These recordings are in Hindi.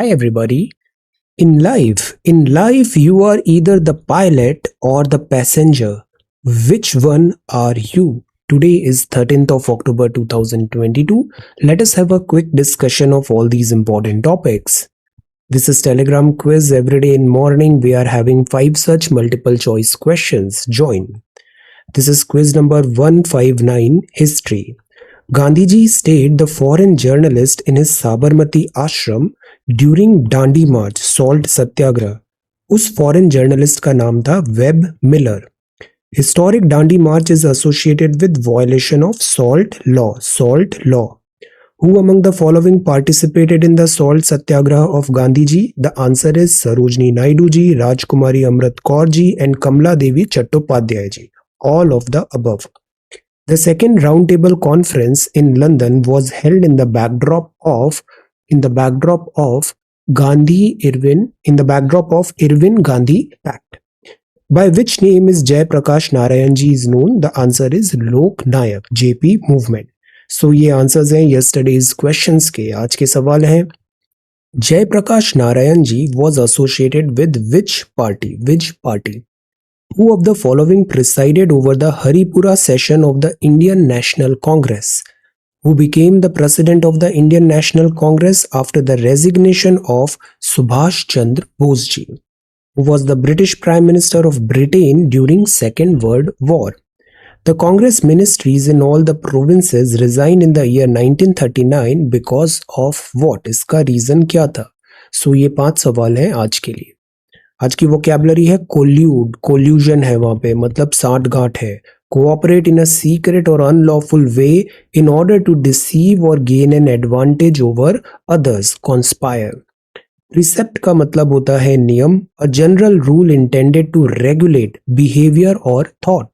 Hi everybody. In life you are either the pilot or the passenger. Which one are you? Today is 13th of October 2022. Let us have a quick discussion of all these important topics. This is Telegram quiz. Every day in morning we are having 5 such multiple choice questions. Join. This is quiz number 159, History. Gandhiji stayed the foreign journalist in his Sabarmati ashram during Dandi March, Salt Satyagrah. उस फॉरेन जर्नलिस्ट का नाम था web Miller. Historic Dandi March is associated with violation of salt law. Salt law. Who among the following participated in the Salt Satyagraha of Gandhiji? The answer is Sarojini Naidu ji, Rajkumari Amrit Kaur ji, and Kamla Devi Chattopadhyay ji. All of the above. The second roundtable conference in London was held in the backdrop of Irwin Gandhi Pact. By which name is Jay Prakash Narayan ji is known? The answer is Lok Nayak, JP movement. So ये आंसर्स हैं yesterday's questions के. आज के सवाल हैं जय Prakash Narayan ji was associated with which party? Which party? Who of the following presided over the Haripura session of the Indian National Congress? Who became the president of the Indian National Congress after the resignation of Subhash Chandra Bose ji? Who was the British Prime Minister of Britain during Second World War? The Congress ministries in all the provinces resigned in the year 1939 because of what? इसका रीजन क्या था? So ये 5 सवाल हैं आज के लिए. आज की वोकैबुलरी है कोल्यूड, कोल्यूजन है वहां पे, मतलब साठगांठ है. कोऑपरेट इन अ सीक्रेट और unlawful way in order to deceive और gain an advantage over others. Conspire. Precept का मतलब होता है नियम, a general rule intended to regulate behaviour और थॉट.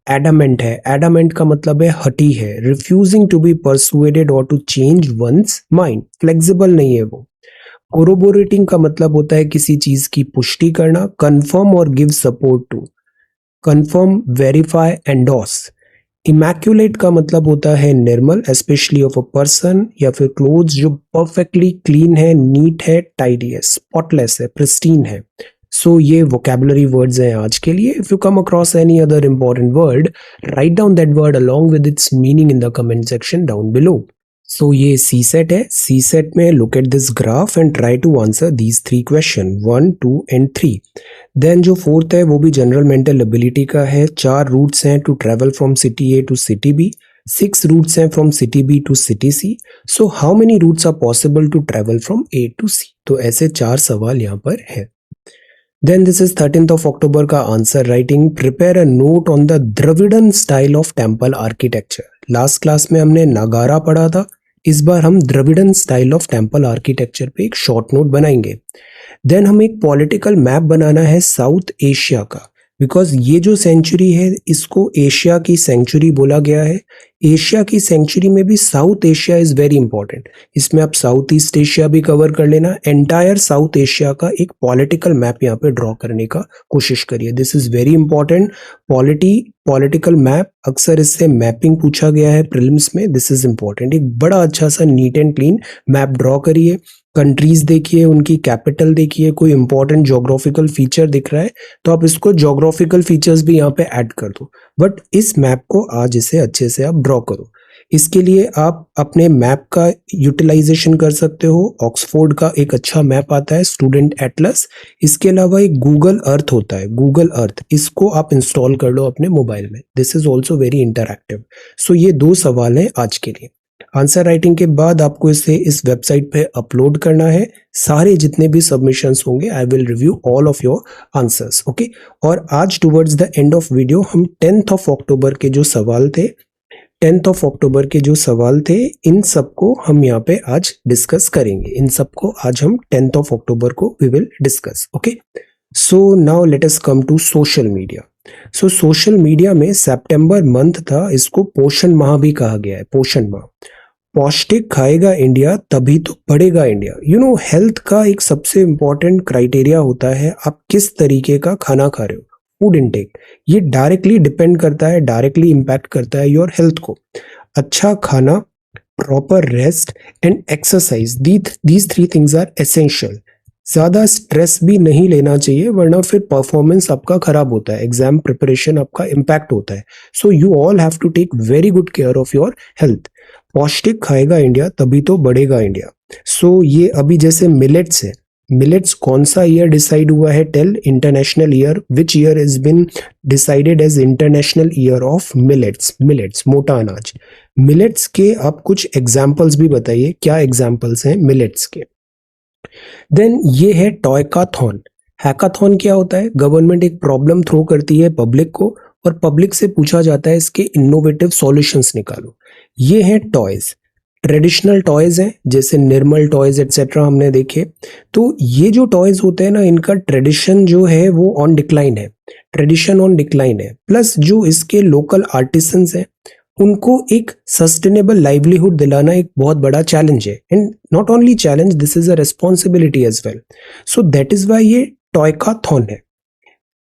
एडामेंट है, एडामेंट का मतलब है हठी है, रिफ्यूजिंग टू बी परसुएडेड और to change one's mind. Flexible नहीं है वो. कोरोबोरेटिंग का मतलब होता है किसी चीज की पुष्टि करना. कंफर्म और give support to. Confirm, verify, endorse. Immaculate का मतलब होता है निर्मल, स्पेशली ऑफ अ पर्सन या फिर क्लोथ्स जो परफेक्टली क्लीन है, नीट है, टाइडी है, स्पॉटलेस है, प्रिस्टीन है. सो ये वोकैबुलरी वर्ड्स हैं आज के लिए. If you come across any other important word, write down that word along with its meaning in the comment section down below. So ये सी सेट है. सी सेट में look at this graph and try to answer these 3 question 1, 2 and 3. Then जो 4th है वो भी जनरल मेंटल एबिलिटी का है. 4 रूट्स हैं to travel from city A to city B. 6 routes हैं from city B to city C. So how many routes are possible to travel from A to C? तो ऐसे 4 सवाल यहाँ पर है. Then this is 13th of October का answer writing. Prepare a note on the Dravidian style of temple architecture. Last class में हमने नागारा पढ़ा था. इस बार हम Dravidian style of temple architecture पे एक शॉर्ट नोट बनाएंगे. देन हमें एक पॉलिटिकल मैप बनाना है साउथ एशिया का, बिकॉज ये जो सेंचुरी है इसको एशिया की सेंचुरी बोला गया है. एशिया की सेंचुरी में भी south Asia is very important. इसमें आप साउथ ईस्ट एशिया भी कवर कर लेना. एंटायर साउथ एशिया का एक पॉलिटिकल मैप यहाँ पे ड्रॉ करने का कोशिश करिए. This is very important. Political map, अक्सर इससे मैपिंग पूछा गया है प्रीलिम्स में. This is important. एक बड़ा अच्छा सा neat and clean map draw करिए. कंट्रीज देखिए, उनकी कैपिटल देखिए, कोई इंपॉर्टेंट ज्योग्राफिकल फीचर दिख रहा है तो आप इसको ज्योग्राफिकल फीचर्स भी यहाँ पे ऐड कर दो. बट इस मैप को आज इसे अच्छे से आप ड्रॉ करो. इसके लिए आप अपने मैप का यूटिलाइजेशन कर सकते हो. ऑक्सफोर्ड का एक अच्छा मैप आता है, स्टूडेंट एटलस. इसके अलावा एक गूगल अर्थ होता है, गूगल अर्थ. इसको आप इंस्टॉल कर लो अपने मोबाइल में. This is also very interactive. So ये 2 सवाल हैं आज के लिए. आंसर राइटिंग के बाद आपको इसे इस वेबसाइट पे अपलोड करना है. सारे जितने भी सबमिशंस होंगे I will review all of your answers. Okay. और आज towards the end of video हम 10th ऑफ अक्टूबर के जो सवाल थे, 10th ऑफ अक्टूबर के जो सवाल थे, इन सबको हम यहाँ पे आज डिस्कस करेंगे. इन सबको आज हम 10th ऑफ अक्टूबर को we will discuss. Okay. So now let us come to social media. So social media में सितंबर मंथ था, इसको पोषण माह भी कहा गया है. पोषण माह. पौष्टिक खाएगा इंडिया तभी तो बढ़ेगा इंडिया. यू नो, हेल्थ का एक सबसे इंपॉर्टेंट क्राइटेरिया होता है आप किस तरीके का खाना खा रहे हो. फूड इनटेक, ये डायरेक्टली डिपेंड करता है, डायरेक्टली इम्पैक्ट करता है योर हेल्थ को. अच्छा खाना proper rest and exercise. These three things are essential. ज़्यादा स्ट्रेस भी नहीं लेना चाहिए वरना फिर परफॉर्मेंस आपका खराब होता है, एग्जाम प्रिपरेशन आपका इम्पैक्ट होता है. So you all have to take very good care of your health. पौष्टिक खाएगा इंडिया तभी तो बढ़ेगा इंडिया. सो ये अभी जैसे मिलेट्स है, मिलेट्स कौन सा ईयर डिसाइड हुआ है? Tell international year, which year is been decided as international year of millets? Millets मोटा अनाज. मिलेट्स के आप कुछ एग्जाम्पल्स भी बताइए, क्या एग्जाम्पल्स हैं मिलेट्स के? देन ये है टॉयकाथॉन. हैकाथॉन क्या होता है? गवर्नमेंट एक प्रॉब्लम थ्रो करती है पब्लिक को और पब्लिक से पूछा जाता है इसके इनोवेटिव सॉल्यूशंस निकालो. ये है टॉयज. ट्रेडिशनल टॉयज हैं जैसे निर्मल टॉयज एटसेट्रा हमने देखे. तो ये जो टॉयज होते हैं ना, इनका ट्रेडिशन जो है वो ऑन डिक्लाइन है. ट्रेडिशन ऑन डिक्लाइन है. प्लस जो इसके लोकल आर्टिसंस हैं उनको एक सस्टेनेबल लाइवलीहुड दिलाना एक बहुत बड़ा चैलेंज है. And not only challenge, this is a responsibility as well. So that is why ये टॉयकाथॉन है.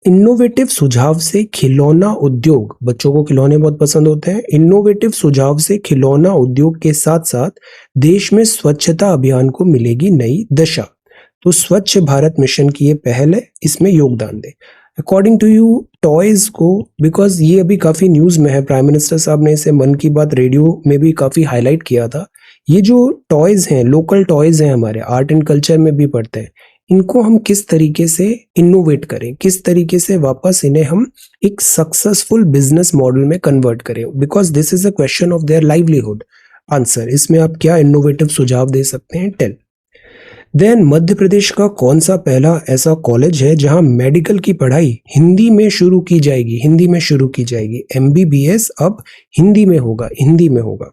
इनोवेटिव सुझाव से खिलौना उद्योग, बच्चों को खिलौने बहुत पसंद होते हैं. इनोवेटिव सुझाव से खिलौना उद्योग के साथ साथ देश में स्वच्छता अभियान को मिलेगी नई दशा. तो स्वच्छ भारत मिशन की ये पहल है, इसमें योगदान दें. अकॉर्डिंग टू यू टॉयज को, बिकॉज ये अभी काफी न्यूज में है, प्राइम मिनिस्टर साहब ने इसे मन की बात रेडियो में भी काफी हाईलाइट किया था. ये जो टॉयज हैं, लोकल टॉयज हैं, हमारे आर्ट एंड कल्चर में भी पढ़ते हैं, इनको हम किस तरीके से इनोवेट करें, किस तरीके से वापस इन्हें हम एक सक्सेसफुल बिजनेस मॉडल में कन्वर्ट करें, because this is a question of their livelihood. Answer, इसमें आप क्या इनोवेटिव सुझाव दे सकते हैं? टेल. देन मध्य प्रदेश का कौन सा पहला ऐसा कॉलेज है जहां मेडिकल की पढ़ाई हिंदी में शुरू की जाएगी? हिंदी में शुरू की जाएगी. MBBS अब हिंदी में होगा, हिंदी में होगा.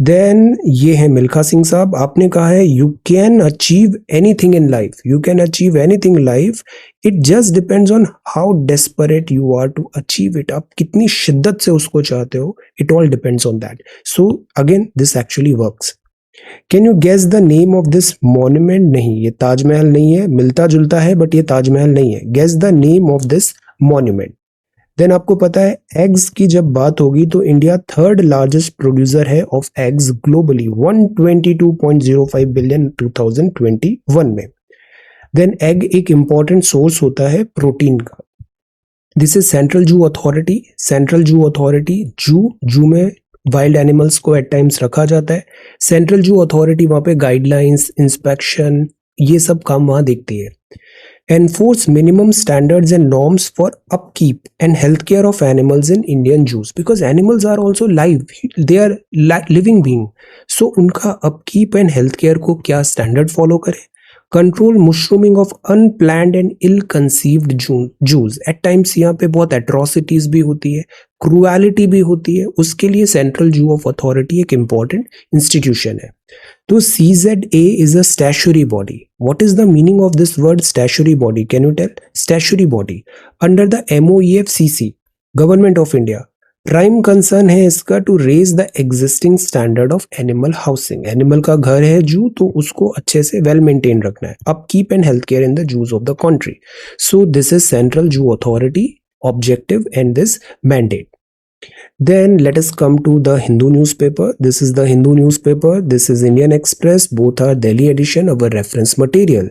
देन ये है मिल्खा सिंह साहब. आपने कहा है you can achieve anything in life, you can achieve anything in life, it just depends on how desperate you are to achieve it. आप कितनी शिद्दत से उसको चाहते हो, it all depends on that. So again this actually works. Can you guess the name of this monument? नहीं, ये ताजमहल नहीं है, मिलता जुलता है बट ये ताजमहल नहीं है. Guess the name of this monument. Then आपको पता है एग्स की जब बात होगी तो इंडिया थर्ड लार्जेस्ट प्रोड्यूसर है ऑफ एग्स ग्लोबली, 122.05 बिलियन 2021 में. देन एग एक इंपॉर्टेंट सोर्स होता है प्रोटीन का. This is central zoo authority. Central zoo authority, zoo में वाइल्ड एनिमल्स को एट टाइम्स रखा जाता है. सेंट्रल जू अथॉरिटी वहां पे गाइडलाइंस, इंस्पेक्शन, ये सब काम वहां देखती है. Enforce minimum standards and norms for upkeep and healthcare of animals in Indian zoos, because animals are also live, they are living being. So उनका upkeep and healthcare को क्या standard follow करें. Control mushrooming of unplanned and ill conceived zoos. At times यहाँ पे बहुत atrocities भी होती है, क्रूएलिटी भी होती है, उसके लिए सेंट्रल जू ऑफ अथॉरिटी एक इम्पॉर्टेंट इंस्टीट्यूशन है. तो CZA is a statutory body. What is the meaning of this word statutory body? Can you tell? Statutory body under the MOEFCC, Government of India. Prime concern है इसका to raise the existing standard of animal housing. Animal का घर है जू, तो उसको अच्छे से वेल मेंटेन रखना है. Upkeep and health care in the zoos of the country. So this is central zoo authority objective and this mandate. Then let us come to the Hindu newspaper. This is the Hindu newspaper. This is Indian Express. Both are Delhi edition. Our reference material.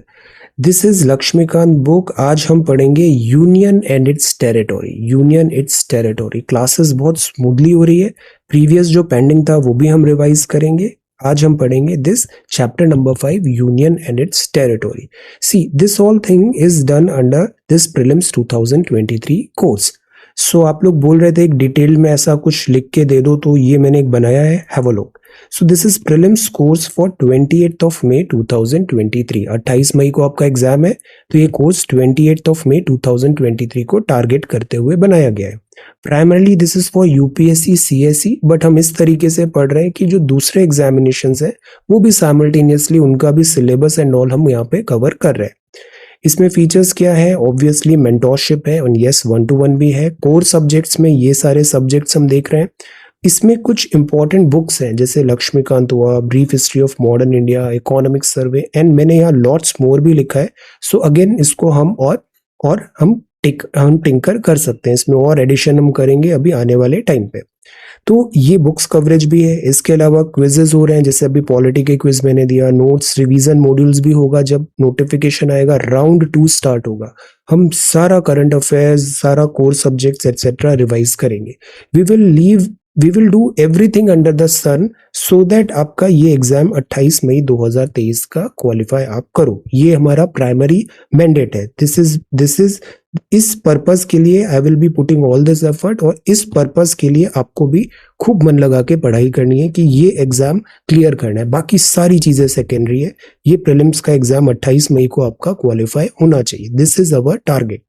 This is Lakshmikant book. आज हम पढ़ेंगे Union and its territory. Union its territory. Classes बहुत स्मूथली हो रही है. Previous जो pending था वो भी हम रिवाइज करेंगे. आज हम पढ़ेंगे this chapter number 5, Union and its territory. See, this whole thing is done under this prelims 2023 course. So आप लोग बोल रहे थे एक डिटेल में ऐसा कुछ लिख के दे दो, तो ये मैंने एक बनाया है, have a look. So this is prelims course for 28th of May 2023. 28 मई को आपका एग्जाम है, तो ये कोर्स 28th of May 2023 को टारगेट करते हुए बनाया गया है. Primarily this is for UPSC CSE, but हम इस तरीके से पढ़ रहे हैं कि जो दूसरे एग्जामिनेशंस हैं वो भी साइमल्टेनियसली उनका भी सिलेबस एंड ऑल हम यहाँ पे कवर कर रहे हैं. इसमें फीचर्स क्या है? ऑब्वियसली मेंटोरशिप है और यस 1-to-1 भी है. कोर सब्जेक्ट्स में ये सारे सब्जेक्ट्स हम देख रहे हैं. इसमें कुछ इंपॉर्टेंट बुक्स हैं जैसे लक्ष्मीकांत हुआ, brief history of modern India, economic survey, and मैंने यहाँ लॉट्स मोर भी लिखा है. सो अगेन इसको हम हम टिंकर कर सकते हैं. इसमें और एडिशन हम करेंगे अभी आने वाले टाइम पे. तो ये बुक्स कवरेज भी है, इसके अलावा क्विजेज हो रहे हैं, जैसे अभी पॉलिटी के क्विज मैंने दिया, नोट्स रिवीजन मॉड्यूल्स भी होगा, जब नोटिफिकेशन आएगा राउंड 2 स्टार्ट होगा, हम सारा करंट अफेयर्स, सारा कोर सब्जेक्ट्स एक्सेट्रा रिवाइज करेंगे। We will do everything under the sun so that आपका ये एग्जाम 28 मई 2023 का क्वालिफाई आप करो। ये हमारा प्राइमरी मैंडेट है। दिस इज इस पर्पस के लिए I will be putting all this effort, और इस पर्पस के लिए आपको भी खूब मन लगा के पढ़ाई करनी है कि ये एग्जाम क्लियर करना है। बाकी सारी चीजें सेकेंडरी है। ये प्रीलिम्स का एग्जाम 28 मई को आपका क्वालिफाई होना चाहिए। This is our target.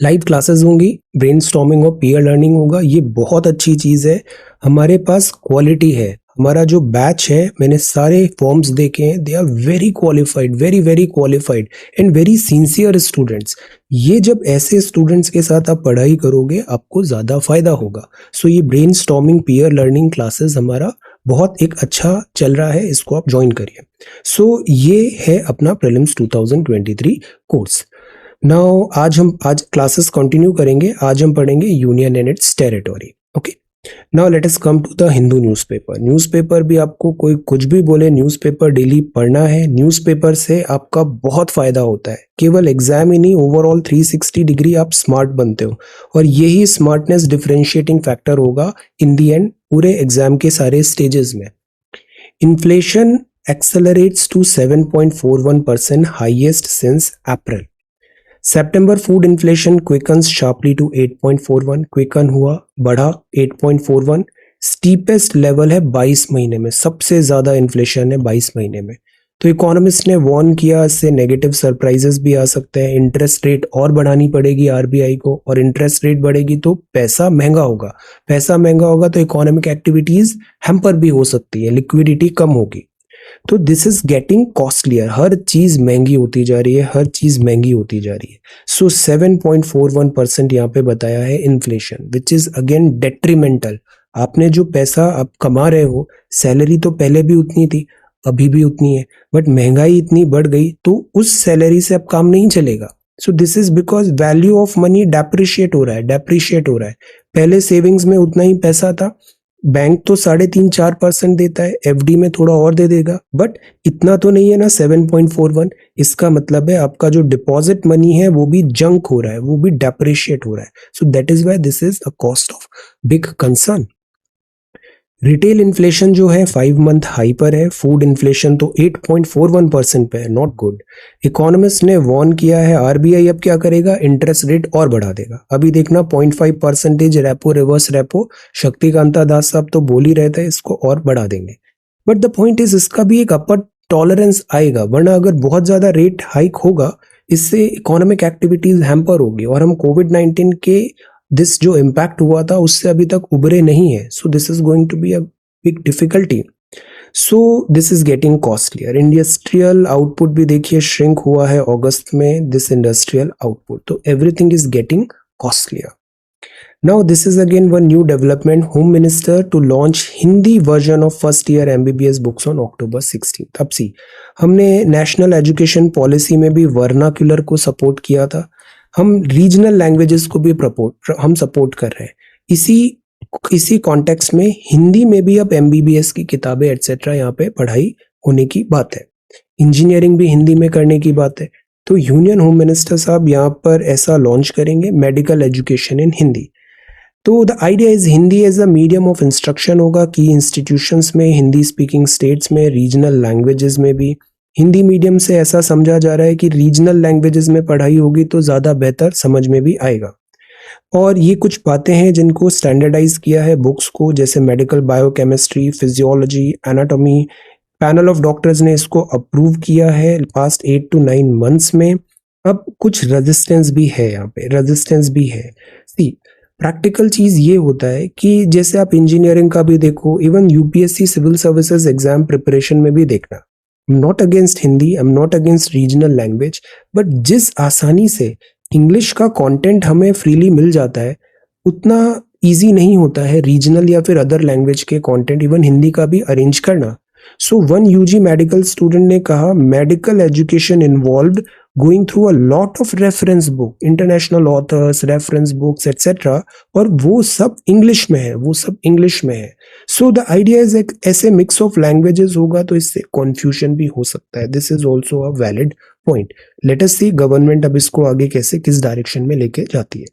Live classes होंगी, ब्रेनस्टॉर्मिंग और पीयर लर्निंग होगा। ये बहुत अच्छी चीज है, हमारे पास क्वालिटी है। हमारा जो बैच है, मैंने सारे फॉर्म्स देखे हैं, they are very qualified, very very qualified and very sincere students. ये जब ऐसे स्टूडेंट्स के साथ आप पढ़ाई करोगे, आपको ज्यादा फायदा होगा। सो ये ब्रेनस्टॉर्मिंग पीयर लर्निंग क्लासेस हमारा बहुत एक अच्छा चल रहा है, इसको आप ज्वाइन करिए। सो ये है अपना प्रीलिम्स 2023 कोर्स। नाउ आज क्लासेस कंटिन्यू करेंगे। आज हम पढ़ेंगे union and its territory. Okay, now let us come to the Hindu newspaper. Newspaper भी आपको कोई कुछ भी बोले, न्यूज़पेपर डेली पढ़ना है। न्यूज़पेपर से आपका बहुत फायदा होता है। केवल एग्जाम ही नहीं, ओवरऑल 360 डिग्री आप स्मार्ट बनते हो, और यही स्मार्टनेस डिफरेंशिएटिंग फैक्टर होगा इन दी एंड पूरे एग्जाम के सारे स्टेजेस में। Inflation accelerates to 7.41%, highest since April. September food inflation quickens sharply to 8.41, quicken हुआ, बढ़ा 8.41, स्टीपेस्ट लेवल है 22 महीने में, सबसे ज्यादा इन्फ्लेशन है 22 महीने में। तो इकोनॉमिस्ट ने वार्न किया, इससे नेगेटिव सरप्राइजेस भी आ सकते हैं। इंटरेस्ट रेट और बढ़ानी पड़ेगी आरबीआई को, और इंटरेस्ट रेट बढ़ेगी तो पैसा महंगा होगा। पैसा महंगा होगा तो इकोनॉमिक एक्टिविटीज हैम्पर भी हो सकती है, लिक्विडिटी कम होगी। तो दिस इज गेटिंग कॉस्टलियर, हर चीज महंगी होती जा रही है, हर चीज महंगी होती जा रही है। सो 7.41% यहाँ पे बताया है inflation, which is again detrimental. आपने जो पैसा आप कमा रहे हो, सैलरी तो पहले भी उतनी थी, अभी भी उतनी है, बट महंगाई इतनी बढ़ गई तो उस सैलरी से अब काम नहीं चलेगा। सो this is because value of money depreciate हो रहा है। पहले सेविंग्स में उतना ही पैसा था, बैंक तो 3.5-4% देता है, एफडी में थोड़ा और दे देगा, बट इतना तो नहीं है ना 7.41। इसका मतलब है आपका जो डिपॉजिट मनी है वो भी जंक हो रहा है, वो भी डेप्रिशिएट हो रहा है। सो that is why this is a cost of big concern. Retail inflation जो है 5 मंथ हाई पर है, फूड इन्फ्लेशन तो 8.41% पे है, नॉट गुड। इकोनॉमिस्ट ने वार्न किया है, आरबीआई अब क्या करेगा, इंटरेस्ट रेट और बढ़ा देगा। अभी देखना 0.5% रेपो, रिवर्स रेपो, शक्तिकांता दास साहब तो बोल ही रहे थे इसको और बढ़ा देंगे। बट द पॉइंट इज इसका भी एक अपर टॉलरेंस आएगा, वरना अगर बहुत ज्यादा रेट हाइक होगा, इससे इकोनॉमिक एक्टिविटीज हैम्पर होगी, और हम कोविड-19 के दिस जो इम्पैक्ट हुआ था उससे अभी तक उबरे नहीं है। So this is going to be a big difficulty. So this is getting costlier. Industrial output भी देखिए श्रिंक हुआ है अगस्त में, दिस इंडस्ट्रियल आउटपुट, तो everything is getting costlier. Now this is again one new development, Home Minister to launch Hindi version of first year MBBS books on October 16th। अब सी, हमने नेशनल एजुकेशन पॉलिसी में भी वर्नाक्यूलर को सपोर्ट किया था, हम रीजनल लैंग्वेजेस को भी हम सपोर्ट कर रहे हैं। इसी कॉन्टेक्स्ट में हिंदी में भी अब MBBS की किताबें एटसेट्रा यहाँ पे पढ़ाई होने की बात है। इंजीनियरिंग भी हिंदी में करने की बात है। तो यूनियन होम मिनिस्टर साहब यहाँ पर ऐसा लॉन्च करेंगे, मेडिकल एजुकेशन इन हिंदी। तो the idea is Hindi as a medium of instruction होगा कि इंस्टीट्यूशंस में, हिंदी स्पीकिंग स्टेट्स में, रीजनल लैंग्वेजेस में भी। हिंदी मीडियम से ऐसा समझा जा रहा है कि रीजनल लैंग्वेजेस में पढ़ाई होगी तो ज़्यादा बेहतर समझ में भी आएगा। और ये कुछ बातें हैं जिनको स्टैंडर्डाइज किया है बुक्स को, जैसे medical biochemistry, physiology, anatomy. Panel of doctors ने इसको अप्रूव किया है पास्ट 8 to 9 मंथ्स में। अब कुछ रेजिस्टेंस भी है, यहाँ पे रेजिस्टेंस भी है। सी, प्रैक्टिकल चीज ये होता है कि जैसे आप इंजीनियरिंग का भी देखो, even UPSC civil services exam preparation में भी देखना, I am not against Hindi, I am not against regional language, but जिस आसानी से इंग्लिश का कंटेंट हमें फ्रीली मिल जाता है, उतना इजी नहीं होता है रीजनल या फिर अदर लैंग्वेज के कंटेंट, इवन हिंदी का भी अरेंज करना। So one UG medical student ने कहा, medical education involved going through a lot of reference book, international authors, reference books etcetera, और वो सब इंग्लिश में है, वो सब इंग्लिश में है। सो द आइडिया इज एक ऐसे मिक्स ऑफ लैंग्वेजेस होगा तो इससे कॉन्फ्यूजन भी हो सकता है। This is also a valid point. Let us see government अब इसको आगे कैसे किस डायरेक्शन में लेके जाती है।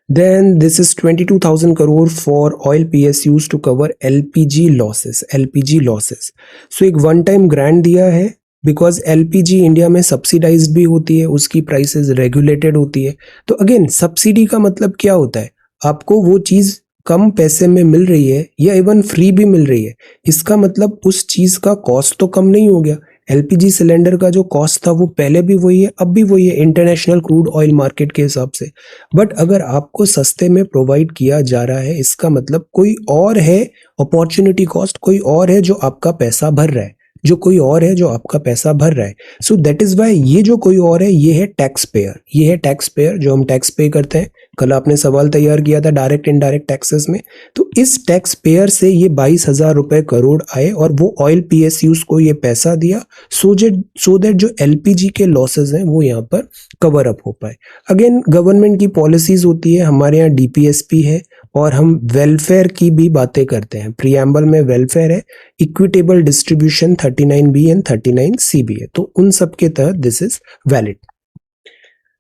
Then this is 22,000 crore for oil PSUs to cover LPG losses, LPG losses. So एक वन टाइम ग्रांट दिया है बिकॉज LPG इंडिया में सब्सिडाइज्ड भी होती है, उसकी प्राइसेस रेगुलेटेड होती है। तो अगेन सब्सिडी का मतलब क्या होता है, आपको वो चीज कम पैसे में मिल रही है या इवन फ्री भी मिल रही है, इसका मतलब उस चीज का कॉस्ट तो कम नहीं हो गया। LPG सिलेंडर का जो कॉस्ट था वो पहले भी वही है, अब भी वही है इंटरनेशनल क्रूड ऑयल मार्केट के हिसाब से। बट अगर आपको सस्ते में प्रोवाइड किया जा रहा है, इसका मतलब कोई और है, अपॉर्चुनिटी कॉस्ट कोई और है जो आपका पैसा भर रहा है, जो कोई और है जो आपका पैसा भर रहा है। सो दैट इज वाई ये जो कोई और है ये है टैक्स पेयर, ये है टैक्स पेयर जो हम टैक्स पे करते हैं। कल आपने सवाल तैयार किया था डायरेक्ट इनडायरेक्ट टैक्सेस में, तो इस टैक्स पेयर से ये 22,000 रुपए करोड़ आए और वो ऑयल PSUs को ये पैसा दिया सो दैट जो LPG के लॉसेज हैं वो यहाँ पर कवर अप हो पाए। अगेन गवर्नमेंट की पॉलिसीज होती है, हमारे यहाँ DPSP है और हम वेलफेयर की भी बातें करते हैं। प्रीएम्बल में वेलफेयर है, equitable distribution 39B and 39C भी है, तो उन सब के तहत this is valid.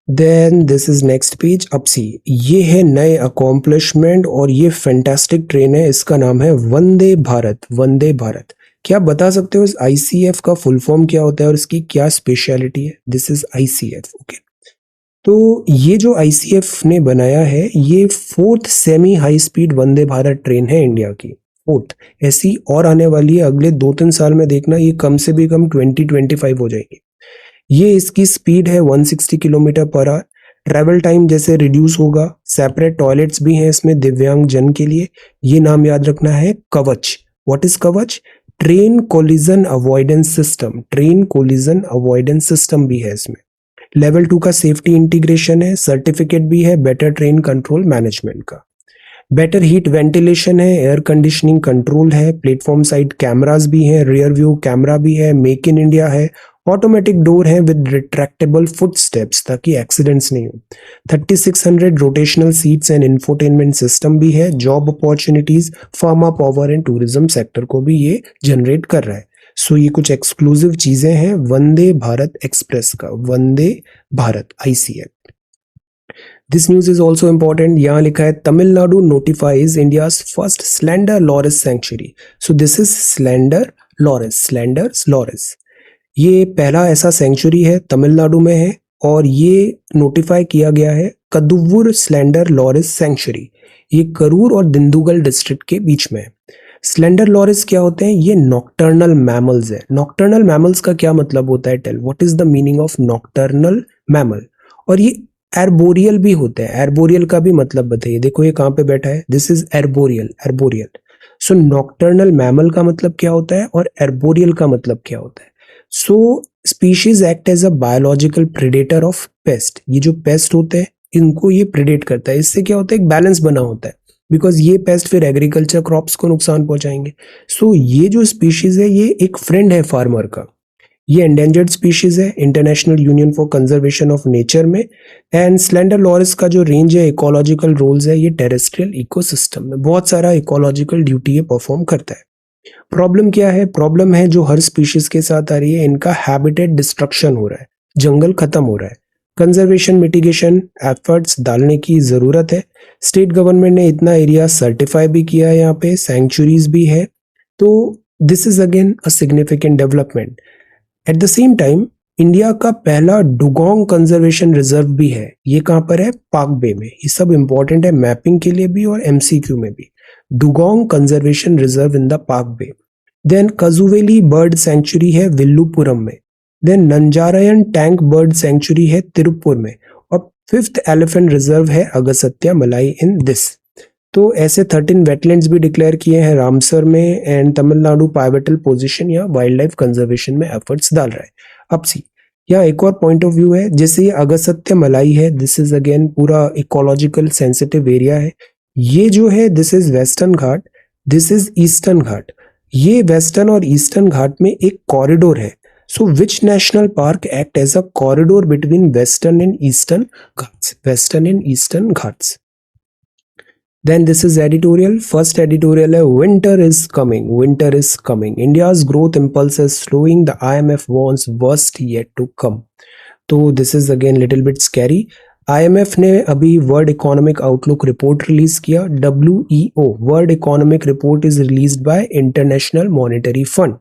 Then this is next page. अब सी ये है नए अकॉम्प्लिशमेंट और ये फैंटास्टिक ट्रेन है, इसका नाम है वंदे भारत। वंदे भारत, क्या आप बता सकते हो इस ICF का फुल फॉर्म क्या होता है और इसकी क्या स्पेशलिटी है? This is ICF, okay. तो ये जो ICF ने बनाया है ये 4th semi high speed Vande Bharat train है इंडिया की, 4th। ऐसी और आने वाली है अगले 2-3 साल में, देखना ये कम से भी कम 20-25 हो जाएगी। ये इसकी स्पीड है 160 kilometre per hour. Travel time जैसे रिड्यूस होगा, सेपरेट टॉयलेट्स भी हैं इसमें दिव्यांग जन के लिए। ये नाम याद रखना है कवच। व्हाट इज कवच? Train collision avoidance system, train collision avoidance system भी है इसमें। लेवल 2 का सेफ्टी इंटीग्रेशन है, सर्टिफिकेट भी है बेटर ट्रेन कंट्रोल मैनेजमेंट का। बेटर हीट वेंटिलेशन है, एयर कंडीशनिंग कंट्रोल है, प्लेटफॉर्म साइड कैमरास भी हैं, रियर व्यू कैमरा भी है, मेक इन इंडिया है, ऑटोमेटिक डोर है विद रिट्रैक्टेबल फुट स्टेप्स ताकि एक्सीडेंट्स नहीं हो, 3600 rotational seats and infotainment system भी है। Job opportunities pharma, power and tourism sector को भी ये जनरेट कर रहा है। सो ये कुछ एक्सक्लूसिव चीजें हैं वंदे भारत एक्सप्रेस का, Vande Bharat ICF। This news is also important, यहाँ लिखा है Tamil Nadu notifies India's first slender loris sanctuary. So this is slender loris, slender loris, ये पहला ऐसा सेंचुरी है तमिलनाडु में है और ये नोटिफाई किया गया है कदुवुर स्लेंडर लॉरेस सेंचुरी। ये करूर और दिंडुगल डिस्ट्रिक्ट के बीच में है। स्लेंडर लॉरेस क्या होते हैं? ये नॉक्टर्नल मैमल्स है। नॉक्टर्नल मैमल्स का क्या मतलब होता है? Tell what is the meaning of nocturnal mammal. और ये एर्बोरियल भी होते हैं। एर्बोरियल का भी मतलब बताइए, देखो ये कहाँ पे बैठा है, this is arboreal, arboreal. So nocturnal mammal का मतलब क्या होता है और एर्बोरियल का मतलब क्या होता है? So species act as a biological predator of pest. ये जो पेस्ट होते हैं इनको ये प्रेडेट करता है, इससे क्या होता है, एक बैलेंस बना होता है, बिकॉज ये पेस्ट फिर एग्रीकल्चर क्रॉप्स को नुकसान पहुंचाएंगे। सो ये जो स्पीशीज है ये एक फ्रेंड है फार्मर का। ये एंडेंजर्ड स्पीशीज है international union for conservation of nature में। एंड स्लेंडर लॉरेस का जो रेंज है, इकोलॉजिकल रोल्स है, ये टेरेस्ट्रियल इकोसिस्टम में बहुत सारा इकोलॉजिकल ड्यूटी ये परफॉर्म करता है। प्रॉब्लम क्या है? प्रॉब्लम है जो हर स्पीशीज के साथ आ रही है, इनका हैबिटेट डिस्ट्रक्शन हो रहा है, जंगल खत्म हो रहा है। कंजर्वेशन मिटिगेशन एफर्ट्स डालने की जरूरत है। स्टेट गवर्नमेंट ने इतना एरिया सर्टिफाई भी किया है, यहाँ पे सेंचुरीज भी है, तो this is again a significant development. At the same time India का पहला डुगोंग कंजर्वेशन रिजर्व भी है। ये कहाँ पर है? पाक बे में। ये सब इंपॉर्टेंट है मैपिंग के लिए भी और MCQ में भी। Dugong conservation reserve in the पाक बे। देन कजुवेली बर्ड सेंचुरी है विल्लुपुरम में। देन नंजारयन टैंक बर्ड सेंचुरी है तिरुपुर में। और 5th एलिफेंट रिजर्व है अगसत्या मलाई इन दिस। तो ऐसे 13 वेटलैंड्स भी डिक्लेयर किए हैं रामसर में। एंड तमिलनाडु पाइवेटल पोजीशन या वाइल्ड लाइफ कंजर्वेशन में एफर्ट्स डाल रहा है। अब सी यहाँ एक और पॉइंट ऑफ व्यू है, जैसे ये अगसत्य मलाई है, दिस इज अगेन पूरा इकोलॉजिकल सेंसिटिव एरिया है। ये जो है this is western Ghat, this is eastern Ghat. ये वेस्टर्न और ईस्टर्न घाट में एक कॉरिडोर है। So which national park act as a corridor between western and eastern Ghats? Western and eastern Ghats. Then this is editorial. First editorial है winter is coming. Winter is coming. India's growth impulse is slowing. The IMF warns worst yet to come. तो this is again little bit scary. IMF ने अभी world economic outlook report release किया. WEO world economic report is released by international monetary fund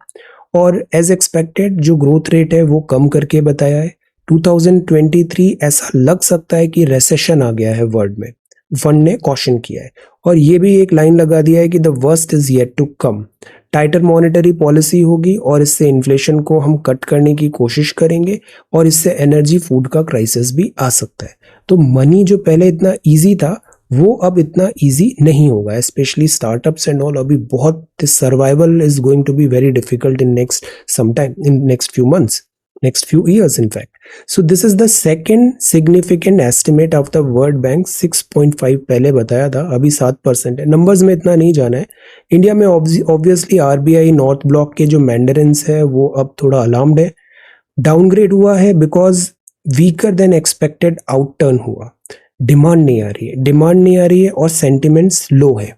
और एज एक्सपेक्टेड जो ग्रोथ रेट है वो कम करके बताया है. 2023 ऐसा लग सकता है कि रेसेशन आ गया है वर्ल्ड में. फंड ने कॉशन किया है और ये भी एक लाइन लगा दिया है कि the worst is yet to come. Tighter monetary policy होगी और इससे इन्फ्लेशन को हम कट करने की कोशिश करेंगे और इससे एनर्जी फूड का क्राइसिस भी आ सकता है. तो मनी जो पहले इतना इजी था वो अब इतना इजी नहीं होगा, स्पेशली स्टार्टअप्स एंड ऑल. अभी बहुत survival is going to be very difficult in next some time, in next few months, next few years in fact. So this is the second significant estimate of the World Bank. 6.5 पहले बताया था, अभी 7% है. नंबर्स में इतना नहीं जाना है. इंडिया में ऑब्वियसली आरबीआई नॉर्थ ब्लॉक के जो मैंडरिन्स है वो अब थोड़ा अलार्म्ड है. डाउनग्रेड हुआ है बिकॉज वीकर देन एक्सपेक्टेड आउटटर्न हुआ. डिमांड नहीं आ रही है, डिमांड नहीं आ रही है और सेंटिमेंट्स लो है.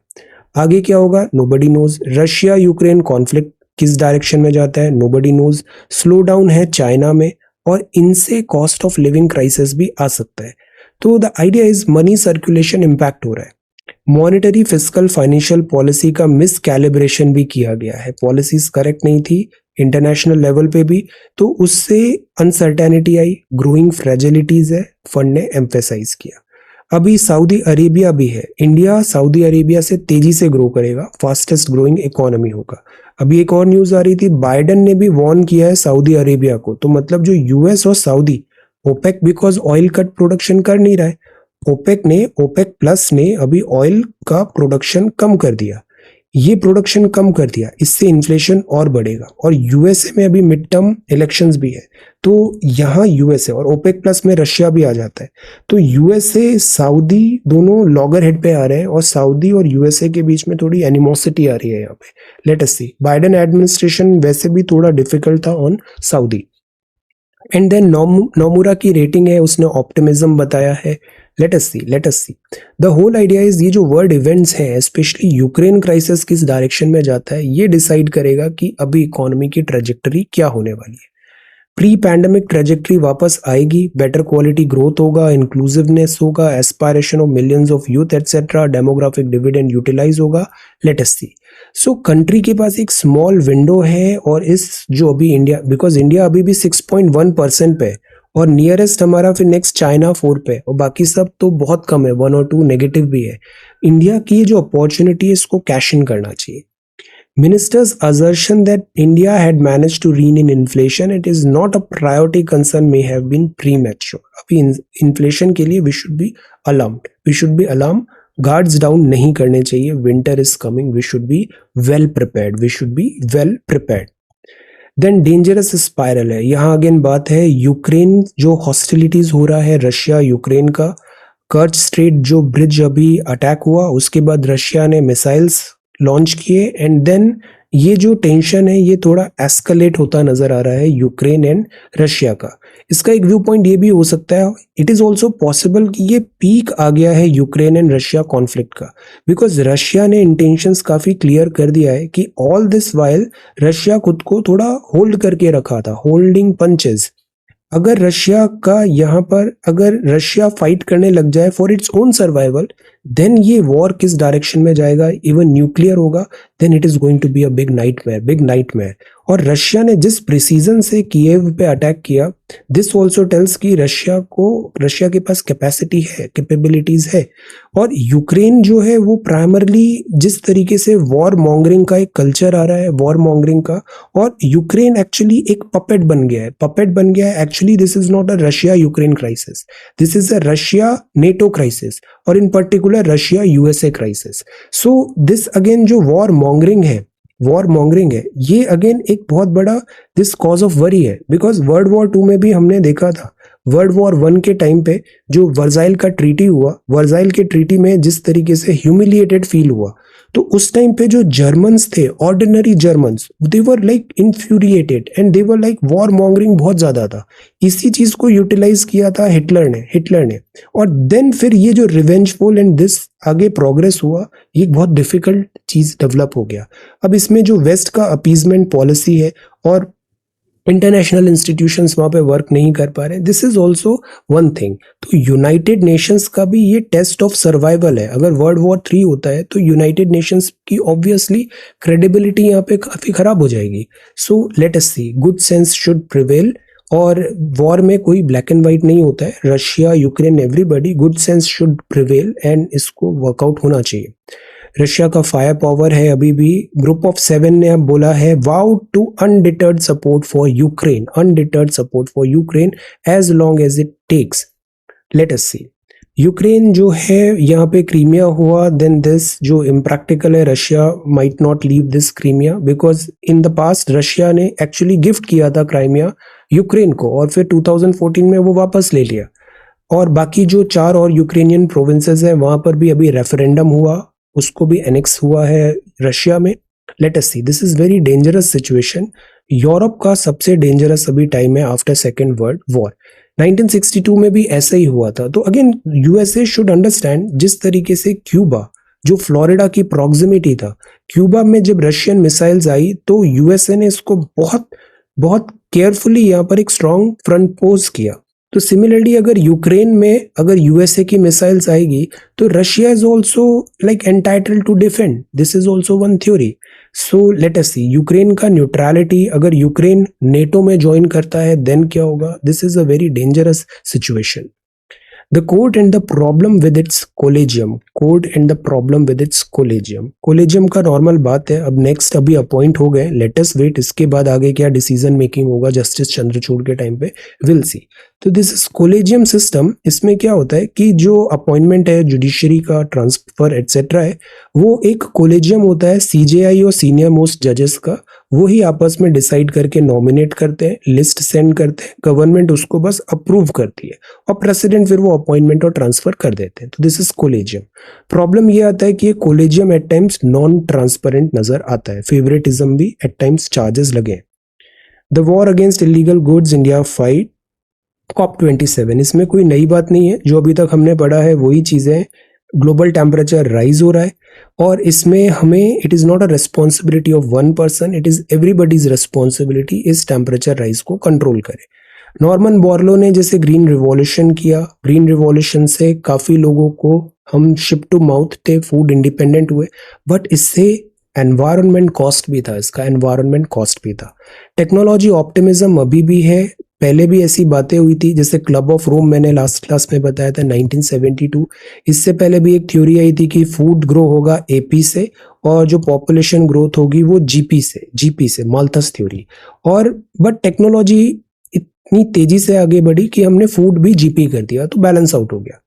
आगे क्या होगा nobody knows. Russia Ukraine conflict किस डायरेक्शन में जाता है नोबडी नोज. स्लो डाउन है चाइना में और इनसे कॉस्ट ऑफ लिविंग क्राइसिस भी आ सकता है. तो the idea is money circulation impact हो रहा है. मॉनेटरी फिस्कल फाइनेंशियल पॉलिसी का मिस कैलिब्रेशन भी किया गया है. पॉलिसीज करेक्ट नहीं थी इंटरनेशनल लेवल पे भी, तो उससे अनसर्टेनिटी आई, ग्रोइंग फ्रेजिलिटीज है, फंड ने एम्फेसाइज किया. अभी सऊदी अरेबिया भी है. इंडिया सऊदी अरेबिया से तेजी से ग्रो करेगा, फास्टेस्ट ग्रोइंग इकोनॉमी होगा. अभी एक और न्यूज आ रही थी, बाइडेन ने भी वार्न किया है सऊदी अरेबिया को. तो मतलब जो यूएस और Saudi, OPEC because oil cut production कर नहीं रहा है, ओपेक प्लस ने अभी ऑयल का प्रोडक्शन कम कर दिया. ये प्रोडक्शन कम कर दिया, इससे इन्फ्लेशन और बढ़ेगा. और यूएसए में अभी मिड टर्म इलेक्शंस भी है, तो यहाँ यूएसए और ओपेक प्लस में रशिया भी आ जाता है. तो यूएसए सऊदी दोनों लॉगर हेड पे आ रहे हैं और सऊदी और यूएसए के बीच में थोड़ी एनिमोसिटी आ रही है यहाँ पे. Let us see. Biden administration वैसे भी थोड़ा डिफिकल्ट था on Saudi. And then Nomura की रेटिंग है, उसने ऑप्टिमिज्म बताया है. Let us see. The whole idea is ये जो वर्ल्ड इवेंट्स हैं, स्पेशली यूक्रेन क्राइसिस किस डायरेक्शन में जाता है, ये डिसाइड करेगा कि अभी इकोनॉमी की ट्रेजेक्टरी क्या होने वाली है. प्री पैंडेमिक ट्रेजेक्टरी वापस आएगी, बेटर क्वालिटी ग्रोथ होगा, इंक्लूसिवनेस होगा, aspiration of millions of youth etcetera, demographic dividend utilise होगा. Let us see. So country के पास एक स्मॉल विंडो है और इस जो अभी इंडिया, बिकॉज इंडिया अभी भी 6.1% पे और नियरेस्ट हमारा फिर नेक्स्ट चाइना 4 पे और बाकी सब तो बहुत कम है, 1 और 2 नेगेटिव भी है. इंडिया की जो अपॉर्चुनिटी है इसको कैश इन करना चाहिए. Minister's assertion that India had managed to rein in inflation, it is not a priority concern, may have been premature. अभी इन्फ्लेशन के लिए we should be alarmed. Guards down नहीं करने चाहिए. Winter is coming. We should be well prepared. Then dangerous spiral है. यहाँ अगेन बात है यूक्रेन जो हॉस्टिलिटीज हो रहा है रशिया यूक्रेन का. कर्च स्ट्रेट जो ब्रिज अभी अटैक हुआ, उसके बाद रशिया ने मिसाइल्स लॉन्च किए एंड देन ये जो टेंशन है ये थोड़ा एस्केलेट होता नजर आ रहा है यूक्रेन एंड रशिया का. इसका एक व्यू पॉइंट ये भी हो सकता है, इट इज ऑल्सो पॉसिबल कि ये पीक आ गया है यूक्रेन एंड रशिया कॉन्फ्लिक्ट का, बिकॉज रशिया ने इंटेंशंस काफी क्लियर कर दिया है कि ऑल दिस वाइल रशिया खुद को थोड़ा होल्ड करके रखा था, होल्डिंग पंचेस. अगर रशिया का यहाँ पर अगर रशिया फाइट करने लग जाए for its own survival, then ये वॉर किस डायरेक्शन में जाएगा, इवन न्यूक्लियर होगा, then it is going to be a big nightmare. और रशिया ने जिस प्रिसीजन से कीव पे अटैक किया, दिस ऑल्सो टेल्स कि रशिया के पास कैपेसिटी है, कैपेबिलिटीज है. और यूक्रेन जो है वो प्राइमरली जिस तरीके से वॉर मॉन्गरिंग का एक कल्चर आ रहा है, वॉर मॉन्गरिंग का, और यूक्रेन एक्चुअली एक पपेट बन गया है. Actually this is not a Russia Ukraine crisis, this is a Russia NATO crisis और in particular Russia USA crisis. So this again जो वॉर मॉन्गरिंग है ये अगेन एक बहुत बड़ा दिस कॉज ऑफ वरी है. बिकॉज वर्ल्ड वॉर 2 में भी हमने देखा था, वर्ल्ड वॉर 1 के टाइम पे जो वर्साइल का ट्रीटी हुआ, वर्साइल के ट्रीटी में जिस तरीके से ह्यूमिलिएटेड फील हुआ, तो उस टाइम पे जो जर्मन्स थे, ordinary Germans, they were like infuriated and they were like war mongering बहुत ज्यादा था। इसी चीज को यूटिलाइज किया था हिटलर ने। और देन फिर ये जो रिवेंजफुल एंड दिस आगे प्रोग्रेस हुआ, ये बहुत डिफिकल्ट चीज डेवलप हो गया। अब इसमें जो वेस्ट का अपीजमेंट पॉलिसी है और इंटरनेशनल इंस्टीट्यूशंस वहां पे वर्क नहीं कर पा रहे, this is also one thing. तो यूनाइटेड नेशंस का भी ये टेस्ट ऑफ सर्वाइवल है। अगर वर्ल्ड वॉर 3 होता है तो यूनाइटेड नेशंस की ऑब्वियसली क्रेडिबिलिटी यहाँ पे काफी खराब हो जाएगी। So let us see, good sense should prevail. और वॉर में कोई ब्लैक एंड व्हाइट नहीं होता है, Russia, Ukraine, everybody, good sense should prevail and इसको वर्कआउट होना चाहिए। रशिया का फायर पावर है अभी भी। ग्रुप ऑफ 7 ने अब बोला है vow to undeterred support for Ukraine, undeterred support for Ukraine as long as it takes. Let us see, Ukraine जो है यहाँ पे क्रीमिया हुआ, देन दिस जो इम्प्रैक्टिकल है, Russia might not leave this Crimea because in the past Russia ने एक्चुअली गिफ्ट किया था क्राइमिया यूक्रेन को और फिर 2014 में वो वापस ले लिया। और बाकी जो 4 और यूक्रेनियन प्रोविंसेस है वहां पर भी अभी रेफरेंडम हुआ, उसको भी एनेक्स हुआ है रशिया में। Let us see, this is very dangerous situation. Europe का सबसे डेंजरस अभी टाइम है आफ्टर सेकेंड वर्ल्ड वॉर। 1962 में भी ऐसा ही हुआ था। तो अगेन यूएसए शुड अंडरस्टैंड, जिस तरीके से क्यूबा जो फ्लोरिडा की प्रॉक्सिमिटी था, क्यूबा में जब रशियन मिसाइल्स आई तो यूएसए ने इसको बहुत बहुत केयरफुली यहाँ पर एक स्ट्रॉन्ग फ्रंट पोज किया। तो सिमिलरली अगर यूक्रेन में अगर यूएसए की मिसाइल्स आएगी तो Russia is also like entitled to defend, this is also one theory. So let us see, Ukraine का न्यूट्रलिटी, अगर यूक्रेन नेटो में ज्वाइन करता है देन क्या होगा, this is a very dangerous situation. The court and the problem with its collegium, court and the problem with its collegium, collegium का नॉर्मल बात है। अब नेक्स्ट अभी अपॉइंट हो गए, लेटेस्ट वेट, इसके बाद आगे क्या डिसीजन मेकिंग होगा जस्टिस चंद्रचूड़ के टाइम पे, विल सी। तो दिस इज कोलेजियम सिस्टम। इसमें क्या होता है कि जो अपॉइंटमेंट है जुडिशरी का, ट्रांसफर एटसेट्रा है, वो एक कोलेजियम होता है सीजेआई और सीनियर मोस्ट जजेस का, वो ही आपस में डिसाइड करके नॉमिनेट करते हैं, लिस्ट सेंड करते हैं, गवर्नमेंट उसको बस अप्रूव करती है और प्रेसिडेंट फिर वो अपॉइंटमेंट और ट्रांसफर कर देते हैं। तो दिस इज कोलेजियम। प्रॉब्लम ये आता है कि ये collegium at times non transparent नजर आता है, फेवरेटिज्म भी एट टाइम्स चार्जेस लगे। The war against illegal goods, India fight, COP27, इसमें कोई नई बात नहीं है, जो अभी तक हमने पढ़ा है वही चीजें हैं। ग्लोबल टेम्परेचर राइज हो रहा है और इसमें हमें, it is not a responsibility of one person, it is everybody's responsibility इस टेम्परेचर राइज को कंट्रोल करे। नॉर्मन बोरलो ने जैसे ग्रीन रिवॉल्यूशन किया, ग्रीन रिवॉल्यूशन से काफी लोगों को, हम शिप टू माउथ थे, फूड इंडिपेंडेंट हुए, बट इससे एनवायरनमेंट कॉस्ट भी था, इसका एनवायरनमेंट कॉस्ट भी था। टेक्नोलॉजी ऑप्टिमिज्म अभी भी है, पहले भी ऐसी बातें हुई थी, जैसे क्लब ऑफ रोम मैंने लास्ट क्लास में बताया था 1972। इससे पहले भी एक थ्योरी आई थी कि फूड ग्रो होगा एपी से और जो पॉपुलेशन ग्रोथ होगी वो जीपी से माल्थस थ्योरी। और बट टेक्नोलॉजी इतनी तेजी से आगे बढ़ी कि हमने फूड भी जीपी कर दिया, तो बैलेंस आउट हो गया।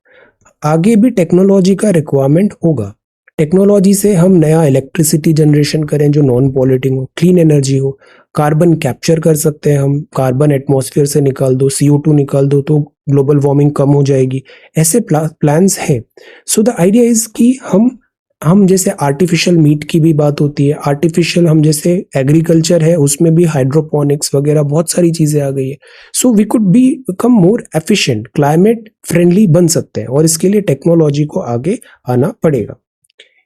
आगे भी टेक्नोलॉजी का रिक्वायरमेंट होगा। टेक्नोलॉजी से हम नया इलेक्ट्रिसिटी जनरेशन करें जो नॉन पॉल्यूटिंग हो, क्लीन एनर्जी हो, कार्बन कैप्चर कर सकते हैं हम, कार्बन एटमॉस्फेयर से निकाल दो, CO2 निकाल दो तो ग्लोबल वार्मिंग कम हो जाएगी। ऐसे प्लान्स हैं। सो द आइडिया इज कि हम जैसे आर्टिफिशियल मीट की भी बात होती है, आर्टिफिशियल, हम जैसे एग्रीकल्चर है उसमें भी हाइड्रोपोनिक्स वगैरह बहुत सारी चीजें आ गई है। So we could be become more efficient, climate friendly बन सकते हैं और इसके लिए टेक्नोलॉजी को आगे आना पड़ेगा।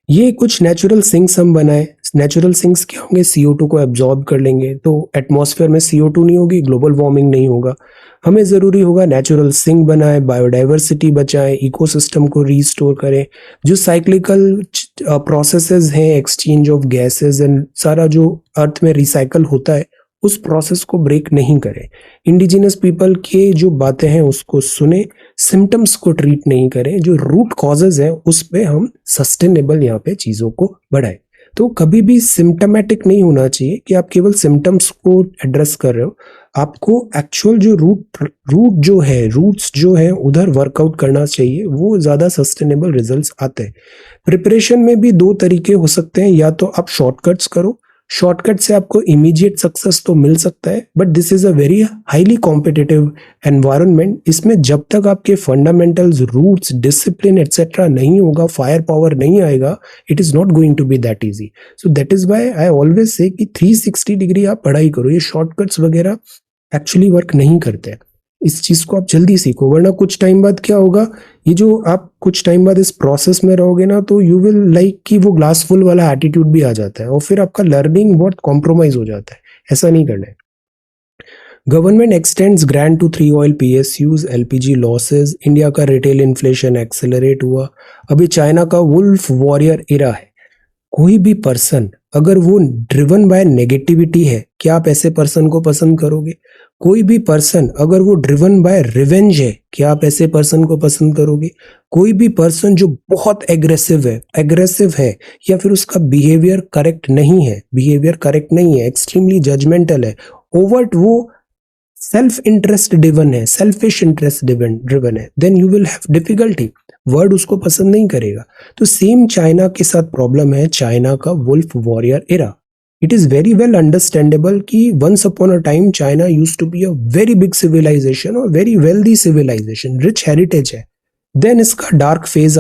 ये कुछ नेचुरल सिंक्स हम बनाए। नेचुरल सिंक्स क्या होंगे, CO2 को एब्जॉर्ब कर लेंगे तो एटमॉस्फेयर में CO2 नहीं होगी, ग्लोबल वार्मिंग नहीं होगा। हमें जरूरी होगा नेचुरल सिंक बनाए, बायोडाइवर्सिटी बचाएं, इकोसिस्टम को रीस्टोर करें, जो साइक्लिकल प्रोसेसेस हैं, एक्सचेंज ऑफ गैसेस एंड सारा जो अर्थ में रिसाइकल होता है उस प्रोसेस को ब्रेक नहीं करें। इंडिजिनस पीपल के जो बातें हैं उसको सुने, सिम्टम्स को ट्रीट नहीं करें, जो रूट कॉजेज हैं उस पे हम सस्टेनेबल यहाँ पे चीजों को बढ़ाएं। तो कभी भी सिम्टमेटिक नहीं होना चाहिए कि आप केवल सिम्टम्स को एड्रेस कर रहे हो, आपको एक्चुअल जो रूट्स जो है उधर वर्कआउट करना चाहिए, वो ज्यादा सस्टेनेबल रिजल्ट्स आते हैं। प्रिपरेशन में भी 2 तरीके हो सकते हैं, या तो आप शॉर्टकट्स करो, शॉर्टकट से आपको इमीडिएट सक्सेस तो मिल सकता है, but this is a very highly competitive environment. इसमें जब तक आपके फंडामेंटल्स, रूट्स, डिसिप्लिन एटसेट्रा नहीं होगा, फायर पावर नहीं आएगा, it is not going to be that easy. So that is why I always say कि 360 डिग्री आप पढ़ाई करो। ये शॉर्टकट्स वगैरह एक्चुअली वर्क नहीं करते हैं। इस चीज को आप जल्दी सीखो, वरना कुछ टाइम बाद क्या होगा, ये जो आप कुछ टाइम बाद इस प्रोसेस में रहोगे ना, तो यू विल लाइक कि वो ग्लास फुल वाला एटीट्यूड भी आ जाता है और फिर आपका लर्निंग बहुत कॉम्प्रोमाइज हो जाता है। ऐसा नहीं करना है। Government extends grant to 3 oil PSUs, LPG losses, India का रिटेल इन्फ्लेशन एक्सेलरेट हुआ। अभी चाइना का वुल्फ वॉरियर इरा है। कोई भी पर्सन अगर वो ड्रिवन बाय नेगेटिविटी है, क्या आप ऐसे पर्सन को पसंद करोगे? कोई भी पर्सन अगर वो ड्रिवन बाय रिवेंज है, क्या आप ऐसे पर्सन को पसंद करोगे? कोई भी पर्सन जो बहुत एग्रेसिव है या फिर उसका बिहेवियर करेक्ट नहीं है, एक्सट्रीमली जजमेंटल है, ओवर्ट वो सेल्फ इंटरेस्ट ड्रिवन है, सेल्फिश इंटरेस्ट ड्रिवन है, then you will have difficulty. Word उसको पसंद नहीं करेगा। तो सेम चाइना के साथ प्रॉब्लम है, चाइना का wolf warrior era. It is very well understandable कि once upon a time China used to be a very big civilization और very wealthy civilization, rich heritage है। देन इसका डार्क फेज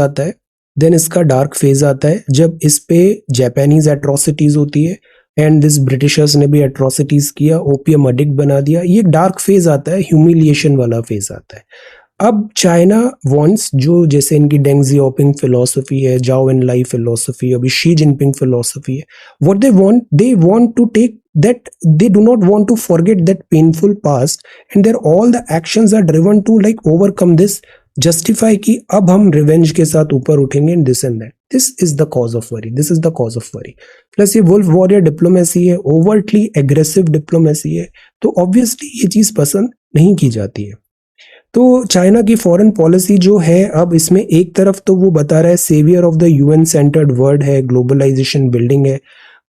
आता है जब इस पे जापानीज एट्रोसिटीज होती है एंड दिस ब्रिटिशर्स ने भी एट्रोसिटीज किया, ओपियम अडिक्ट बना दिया। ये डार्क फेज आता है, ह्यूमिलिएशन वाला फेज आता है। अब चाइना वांट्स, जो जैसे इनकी डेंग जियाओपिंग फिलॉसफी है, जाओ इन लाई फिलॉसफी, अभी शी जिनपिंग फिलॉसफी है, what they want to take that they do not want to forget that painful past and their all the actions are driven to like overcome this, justify कि अब हम रिवेंज के साथ ऊपर उठेंगे and this and that. This is the cause of worry. Plus ये वुल्फ वॉरियर डिप्लोमेसी है, ओवरटली एग्रेसिव डिप्लोमेसी है, तो ऑब्वियसली ये चीज पसंद नहीं की जाती है। तो चाइना की फॉरेन पॉलिसी जो है, अब इसमें एक तरफ तो वो बता रहा है saviour of the UN centred world है, ग्लोबलाइजेशन बिल्डिंग है,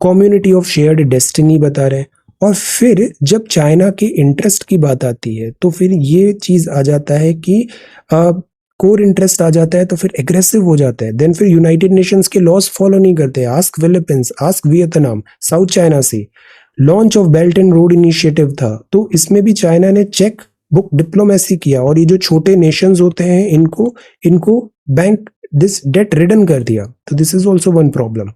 कम्युनिटी ऑफ शेयर्ड डेस्टिनी बता रहे हैं, और फिर जब चाइना के इंटरेस्ट की बात आती है तो फिर ये चीज आ जाता है कि कोर इंटरेस्ट आ जाता है, तो फिर एग्रेसिव हो जाता है। देन फिर यूनाइटेड नेशंस के लॉस फॉलो नहीं करते। Ask Philippines, ask Vietnam, south China sea launch of belt and road initiative था, तो इसमें भी चाइना ने चेक बुक डिप्लोमेसी किया, और ये जो छोटे नेशंस होते हैं इनको बैंक दिस डेट रिडन कर दिया। तो this is also one problem.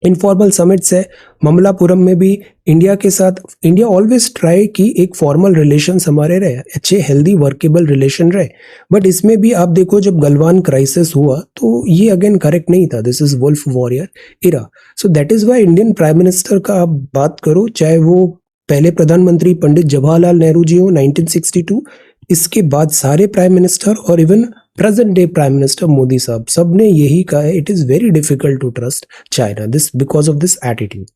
Informal summits है, ममलापुरम में भी इंडिया ऑलवेज ट्राई कि एक फॉर्मल रिलेशंस हमारे रहे, अच्छे हेल्दी वर्केबल रिलेशन रहे, बट इसमें भी आप देखो जब गलवान क्राइसिस हुआ तो ये अगेन करेक्ट नहीं था। This is wolf warrior era. So that is why Indian prime minister का आप बात करो, चाहे वो पहले प्रधानमंत्री पंडित जवाहरलाल नेहरू जी हो 1962, इसके बाद सारे प्राइम मिनिस्टर और even present day prime minister Modi साहब, सबने यही कहा है, it is very difficult to trust China, this because of this attitude.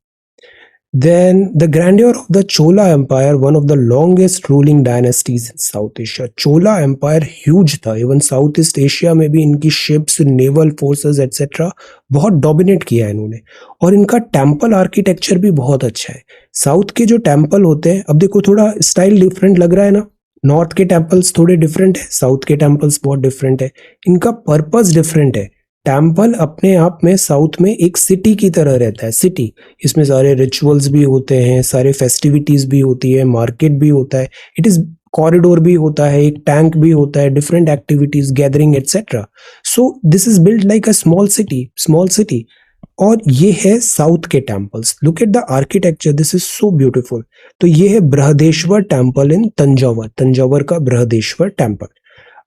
Then the grandeur of the Chola Empire, one of the longest ruling dynasties in South Asia. Chola Empire huge था, इवन साउथ ईस्ट एशिया में भी इनकी शिप्स, नेवल फोर्सेस एटसेट्रा बहुत डोमिनेट किया है इन्होंने, और इनका टेम्पल आर्किटेक्चर भी बहुत अच्छा है। साउथ के जो टेम्पल होते हैं, अब देखो थोड़ा स्टाइल डिफरेंट लग रहा है ना, नॉर्थ के टेम्पल्स थोड़े डिफरेंट है, साउथ के टेम्पल्स बहुत डिफरेंट है, इनका पर्पस डिफरेंट है। टेम्पल अपने आप में साउथ में एक सिटी की तरह रहता है, सिटी, इसमें सारे रिचुअल्स भी होते हैं, सारे फेस्टिविटीज भी होती है, मार्केट भी होता है, इट इज कॉरिडोर भी होता है, एक टैंक भी होता है, different activities, gathering etcetera. So this is build like a small city, और ये है साउथ के temples. Look at the architecture, this is so beautiful. तो ये है बृहदेश्वर टेम्पल इन तंजावर का बृहदेश्वर टेम्पल।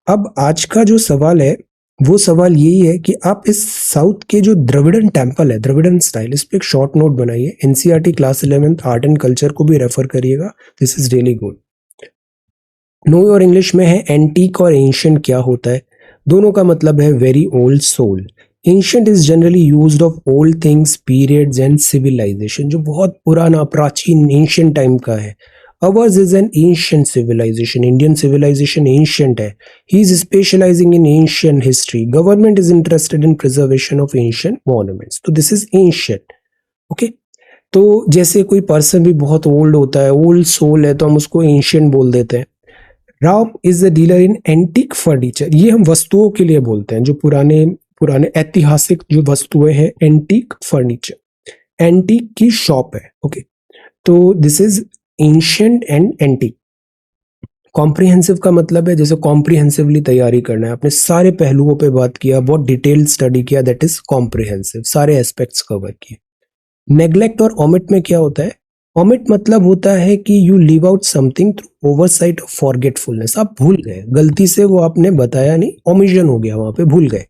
अब आज का जो सवाल है वो सवाल यही है कि आप इस साउथ के जो द्रविड़न टेम्पल है, द्रविड़न स्टाइल, इस पे एक शॉर्ट नोट बनाइए, NCERT class 11 art and culture को भी रेफर करिएगा, this is really good. Know your English में है एंटीक और एंशिएंट क्या होता है, दोनों का मतलब है very old soul. Ancient is generally used of old things, periods and civilisation, जो बहुत पुराना प्राचीन एंशिएंट टाइम का है। Ours is an ancient civilization. Indian civilization ancient है. He is specializing in ancient history. Government is interested in preservation of ancient monuments. तो this is ancient. Okay? तो जैसे कोई पर्सन भी बहुत ओल्ड होता है, ओल्ड सोल है, तो हम उसको एंशियंट बोल देते हैं। Ram is a dealer in antique furniture, ये हम वस्तुओं के लिए बोलते हैं, जो पुराने ऐतिहासिक जो वस्तुएं हैं, एंटीक फर्नीचर। एंटीक की शॉप है। ओके, तो this is ancient and antique. Comprehensive का मतलब है जैसे कॉम्प्रिहेंसिवली तैयारी करना है, आपने सारे पहलुओं पे बात किया, बहुत डिटेल स्टडी किया, दैट इज कॉम्प्रिहेंसिव, सारे एस्पेक्ट्स कवर किए। नेग्लेक्ट और ओमिट में क्या होता है? ओमिट मतलब होता है कि you leave out something through oversight और फॉरगेटफुलनेस, आप भूल गए, गलती से वो आपने बताया नहीं, ओमिशन हो गया, वहां पे भूल गए।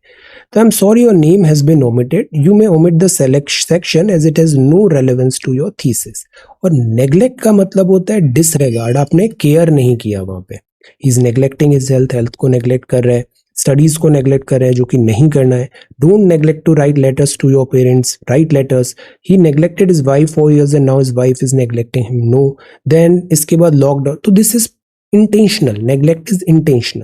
तो I am sorry your name has been omitted, you may omit the section as it has no relevance to your thesis. और नेग्लेक्ट का मतलब होता है डिसरेगार्ड, आपने केयर नहीं किया वहां पे। He is neglecting his health, health को नेग्लेक्ट कर रहा है, स्टडीज को नेग्लेक्ट कर रहे हैं जो कि नहीं करना है। Don't neglect to write letters to your parents, write letters. He neglected his wife for years and now his wife is neglecting him, no. Then इसके बाद लॉकडाउन, तो this is intentional, neglect is intentional.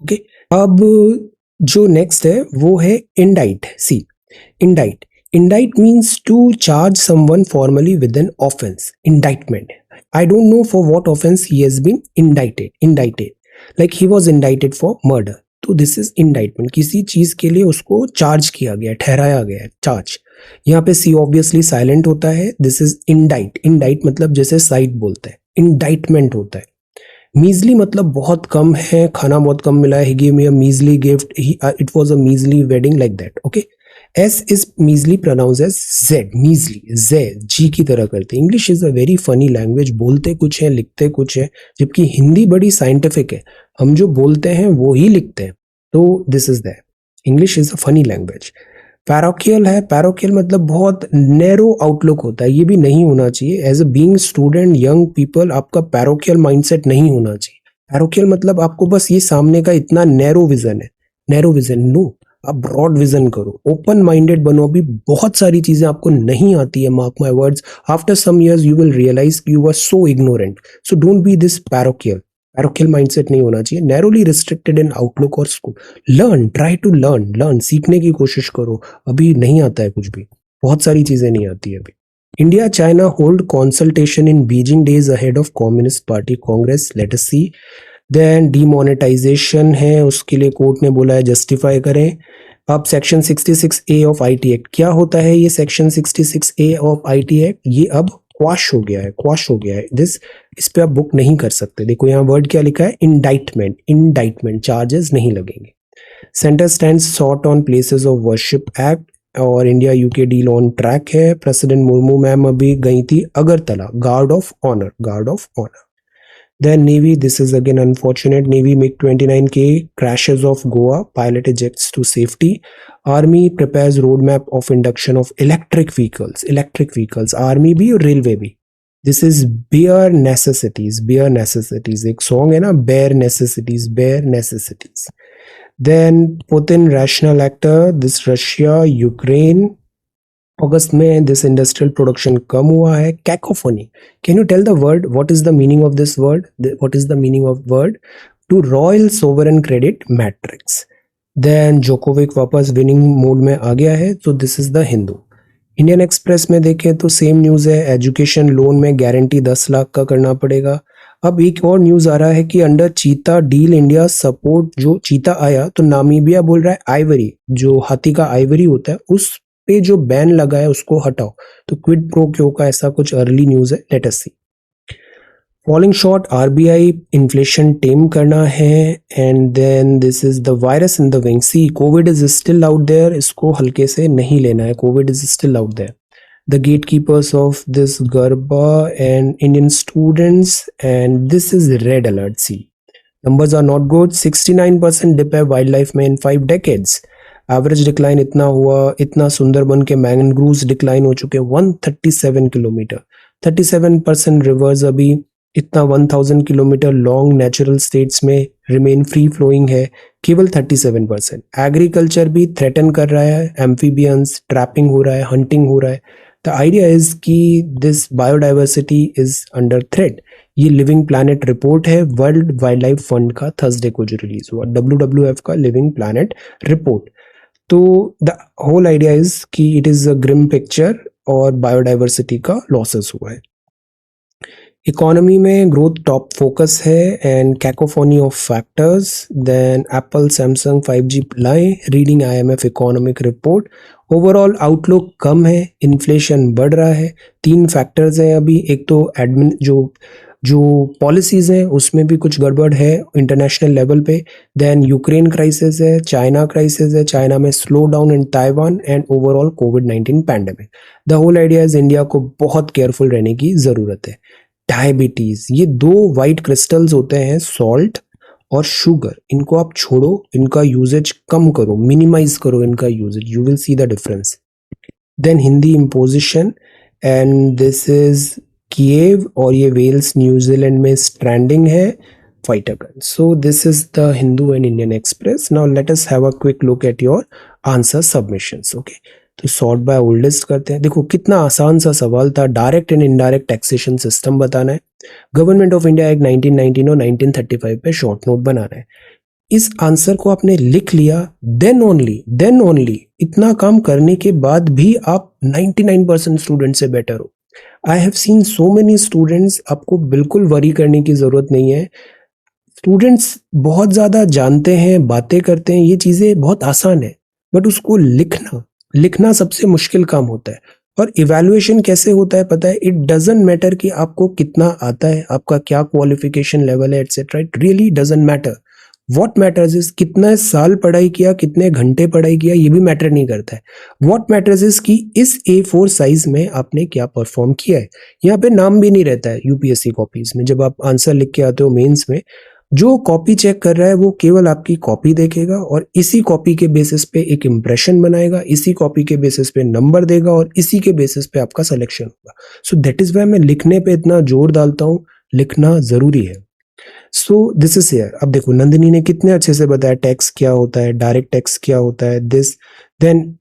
Okay, अब जो नेक्स्ट है वो है indict. See, indict, indict means to charge someone formally with an offence, indictment. I don't know for what offence he has been indicted, like he was इंडाइटेड for murder, तो दिस इज इंडाइटमेंट, किसी चीज के लिए उसको चार्ज किया गया, ठहराया गया है, चार्ज। यहाँ पे सी ऑब्वियसली साइलेंट होता है, दिस इज इंडाइट। इंडाइट मतलब जैसे साइट बोलते हैं, इंडाइटमेंट होता है। मीजली मतलब बहुत कम है, खाना बहुत कम मिला है, he give me a measly gift, it was a measly wedding, like that. Okay, S is measly pronounce as Z, measly, J, G की तरह करते हैं। English is a very funny language, बोलते कुछ है लिखते कुछ है, जबकि हिंदी बड़ी साइंटिफिक है, हम जो बोलते हैं वो ही लिखते हैं। तो this is that, English is a funny language. Parochial है, पैरोकियल मतलब बहुत नैरो आउटलुक होता है, ये भी नहीं होना चाहिए। As a being student, young people, आपका पैरोकियल माइंडसेट नहीं होना चाहिए। पैरोकियल मतलब आपको बस ये सामने का इतना नैरो विजन है, नैरो विजन नो, आप ब्रॉड विजन करो, ओपन माइंडेड बनो। अभी बहुत सारी चीजें आपको नहीं आती है, mark my words, after some years you will realize you are so ignorant, so don't be this parochial. Parochial mindset नहीं होना चाहिए, नैरोली रिस्ट्रिक्टेड इन आउटलुक और scope. Learn, try to learn, सीखने की कोशिश करो, अभी नहीं आता है कुछ भी, बहुत सारी चीजें नहीं आती है अभी। India China hold consultation in Beijing days ahead of communist party congress, let us see. Then demonetisation है, उसके लिए कोर्ट ने बोला है जस्टिफाई करें। अब section 66A of IT act, क्या होता है ये section 66A of IT act? ये अब क्वाश हो गया है, क्वाश हो गया है दिस, इस पे आप बुक नहीं कर सकते। देखो यहाँ वर्ड क्या लिखा है, इंडाइटमेंट, इंडाइटमेंट, चार्जेस नहीं लगेंगे। Centre stand sought on places of worship act, और India UK deal on track है। प्रेसिडेंट मुर्मू मैम अभी गई थी Agartala, guard of honour, guard of honour. Then Navy, this is again unfortunate. Navy MiG-29K crashes off Goa, pilot ejects to safety. Army prepares roadmap of induction of electric vehicles. Electric vehicles, Army भी और रेलवे भी। This is bare necessities, bare necessities. एक song है ना, bare necessities, bare necessities. Then Putin rational actor, this Russia, Ukraine. अगस्त में दिस इंडस्ट्रियल प्रोडक्शन कम हुआ है। Cacophony, can you tell the word, what is the meaning of this word, what is the meaning of word? To royal sovereign credit matrix. Then Djokovic वापस विनिंग मोड में आ गया है, तो this is the Hindu. Indian Express में देखें तो सेम न्यूज है, एजुकेशन लोन में गारंटी 10 लाख का करना पड़ेगा। अब एक और न्यूज आ रहा है कि अंडर चीता डील इंडिया सपोर्ट, जो चीता आया तो नामीबिया बोल रहा है आइवरी, जो हाथी का आइवरी होता है उस पे जो बैन लगा है उसको हटाओ, तो क्विड प्रो क्यो का ऐसा कुछ अर्ली न्यूज है, let us see. Falling short, RBI inflation tame करना है। And then this is the virus in the wing, see covid is still out there, इसको हल्के से नहीं लेना है, covid is still out there. The gate keepers of this garba and Indian students, and this is red alert. See numbers are not good, 69% dip है वाइल्ड लाइफ में इन 5 decades। एवरेज डिक्लाइन इतना हुआ, इतना सुंदरबन के मैंग्रोव्स डिक्लाइन हो चुके 137 किलोमीटर, 37% रिवर्स अभी इतना 1000 किलोमीटर लॉन्ग नेचुरल स्टेट्स में रिमेन फ्री फ्लोइंग है, केवल 37%। एग्रीकल्चर भी थ्रेटन कर रहा है, एम्फीबियंस, ट्रैपिंग हो रहा है, हंटिंग हो रहा है। द आइडिया इज कि this biodiversity is under threat. ये लिविंग प्लैनेट रिपोर्ट है वर्ल्ड वाइल्ड लाइफ फंड का, थर्सडे को जो रिलीज हुआ, WWF का लिविंग प्लैनेट रिपोर्ट। तो द होल आइडिया इज कि it is a grim picture और बायोडाइवर्सिटी का लॉसेस हुआ है। इकोनॉमी में ग्रोथ टॉप फोकस है and cacophony of factors. Then Apple Samsung 5G लाए, reading IMF economic report, overall outlook कम है, इन्फ्लेशन बढ़ रहा है। 3 फैक्टर्स हैं अभी, एक तो एडमिन जो पॉलिसीज हैं उसमें भी कुछ गड़बड़ है इंटरनेशनल लेवल पे, देन यूक्रेन क्राइसिस है, चाइना क्राइसिस है, चाइना में slow down in Taiwan and overall कोविड-19 pandemic. The whole idea is India को बहुत केयरफुल रहने की ज़रूरत है। डायबिटीज़, ये 2 वाइट क्रिस्टल्स होते हैं, सॉल्ट और शुगर, इनको आप छोड़ो, इनका यूजेज कम करो, मिनिमाइज करो इनका usages, you will see the difference. Then Hindi imposition, and this is Kiev, और ये वेल्स न्यूजीलैंड में स्ट्रैंडिंग है, fight again. So this is the Hindu and Indian Express. Now let us have a quick look at your answer submissions. Okay, तो सॉर्ट बाय ओल्डेस्ट करते हैं। देखो कितना आसान सा सवाल था, direct and indirect taxation system बताना है, गवर्नमेंट ऑफ इंडिया एक्ट 1919 और 1935 पे शॉर्ट नोट बनाना है। इस आंसर को आपने लिख लिया, देन ओनली इतना काम करने के बाद भी आप 99% स्टूडेंट से बेटर हो। I have seen so many students, आपको बिल्कुल वरी करने की जरूरत नहीं है। स्टूडेंट्स बहुत ज़्यादा जानते हैं, बातें करते हैं, ये चीज़ें बहुत आसान है, बट उसको लिखना सबसे मुश्किल काम होता है। और इवैल्यूएशन कैसे होता है पता है? इट डजंट मैटर कि आपको कितना आता है, आपका क्या क्वालिफिकेशन लेवल है, etcetera. It really doesn't matter. What matters is कितना साल पढ़ाई किया, कितने घंटे पढ़ाई किया, ये भी मैटर नहीं करता है। व्हाट मैटर्स इज कि इस A4 साइज में आपने क्या परफॉर्म किया है। यहाँ पे नाम भी नहीं रहता है यूपीएससी कॉपीज में। जब आप आंसर लिख के आते हो मेंस में, जो कॉपी चेक कर रहा है वो केवल आपकी कॉपी देखेगा और इसी कॉपी के बेसिस पे एक इंप्रेशन बनाएगा, इसी कॉपी के बेसिस पे नंबर देगा और इसी के बेसिस पे आपका सिलेक्शन होगा। सो दैट इज वाई मैं लिखने पे इतना जोर डालता हूँ, लिखना जरूरी है। So this is here. अब देखो नंदिनी ने कितने अच्छे से बताया टैक्स क्या होता है, डायरेक्ट टैक्स क्या होता है, दिस, देन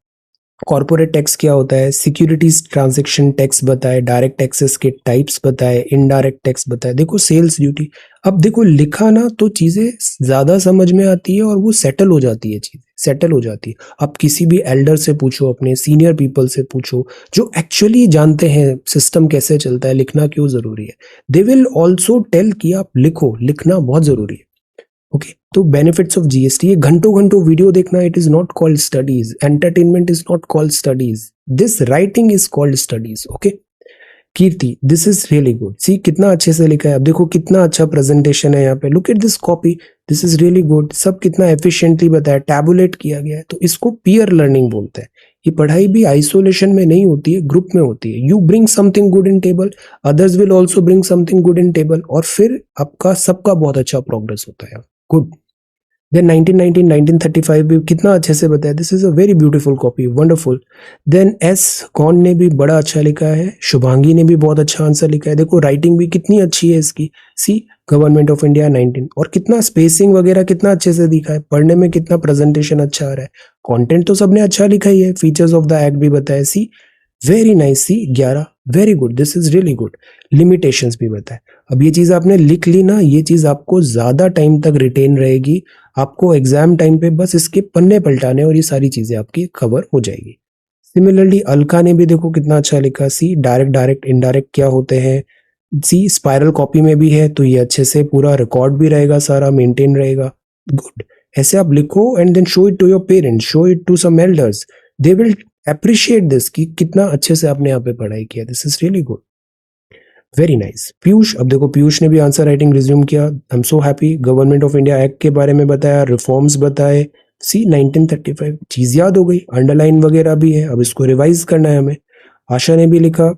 कॉर्पोरेट टैक्स क्या होता है, सिक्योरिटीज ट्रांजैक्शन टैक्स बताए, डायरेक्ट टैक्सेस के टाइप्स बताए, इनडायरेक्ट टैक्स बताए, देखो सेल्स ड्यूटी। अब देखो लिखा ना तो चीजें ज्यादा समझ में आती है और वो सेटल हो जाती है, चीजें सेटल हो जाती है। आप किसी भी एल्डर से पूछो, अपने सीनियर पीपल से पूछो जो एक्चुअली जानते हैं सिस्टम कैसे चलता है, लिखना क्यों जरूरी है। दे विल ऑल्सो टेल कि आप लिखो, लिखना बहुत जरूरी है। ओके, तो बेनिफिट्स ऑफ जीएसटी, ये घंटों घंटों वीडियो देखना, it is not called studies. Entertainment is not called studies, this writing is called studies. Okay, Kirti, this is really good. See कितना अच्छे से लिखा है। अब देखो कितना अच्छा प्रेजेंटेशन है यहाँ पे, look at this copy, this is really good. सब कितना एफिशिएंटली बताया, टैबुलेट किया गया है। तो इसको पीयर लर्निंग बोलते हैं। ये पढ़ाई भी आइसोलेशन में नहीं होती है, ग्रुप में होती है। You bring something good in table, others will also bring something good in table, और फिर आपका सबका बहुत अच्छा प्रोग्रेस होता है। गुड। देन 1919 1935 भी कितना अच्छे से बताया, this is a very beautiful copy, wonderful. Then एस कौन ने भी बड़ा अच्छा लिखा है, शुभांगी ने भी बहुत अच्छा आंसर लिखा है। देखो राइटिंग भी कितनी अच्छी है इसकी, सी गवर्नमेंट ऑफ इंडिया 19, और कितना स्पेसिंग वगैरह कितना अच्छे से दिखा है, पढ़ने में कितना प्रेजेंटेशन अच्छा आ रहा है। कंटेंट तो सबने अच्छा लिखा ही है, फीचर्स ऑफ द एक्ट भी बताया, see very nice, see 11, very good, this is really good. Limitations भी बताए। अब ये चीज आपने लिख ली ना, ये चीज आपको ज्यादा टाइम तक रिटेन रहेगी। आपको एग्जाम टाइम पे बस इसके पन्ने पलटाने और ये सारी चीजें आपकी कवर हो जाएगी। सिमिलरली अलका ने भी देखो कितना अच्छा लिखा, सी डायरेक्ट डायरेक्ट इनडायरेक्ट क्या होते हैं, सी स्पाइरल कॉपी में भी है तो ये अच्छे से पूरा रिकॉर्ड भी रहेगा, सारा मेंटेन रहेगा। गुड, ऐसे आप लिखो and then show it to your parents, show it to some elders, they will appreciate this कि कितना अच्छे से आपने यहाँ पे पढ़ाई किया। This is really good, very nice. Piyush, अब देखो पीयूष ने भी आंसर राइटिंग रिज्यूम किया, I am so happy. Government of India act के बारे में बताया, रिफॉर्म्स बताए, सी 1935 चीज याद हो गई, अंडरलाइन वगैरह भी है, अब इसको रिवाइज करना है हमें। आशा ने भी लिखा,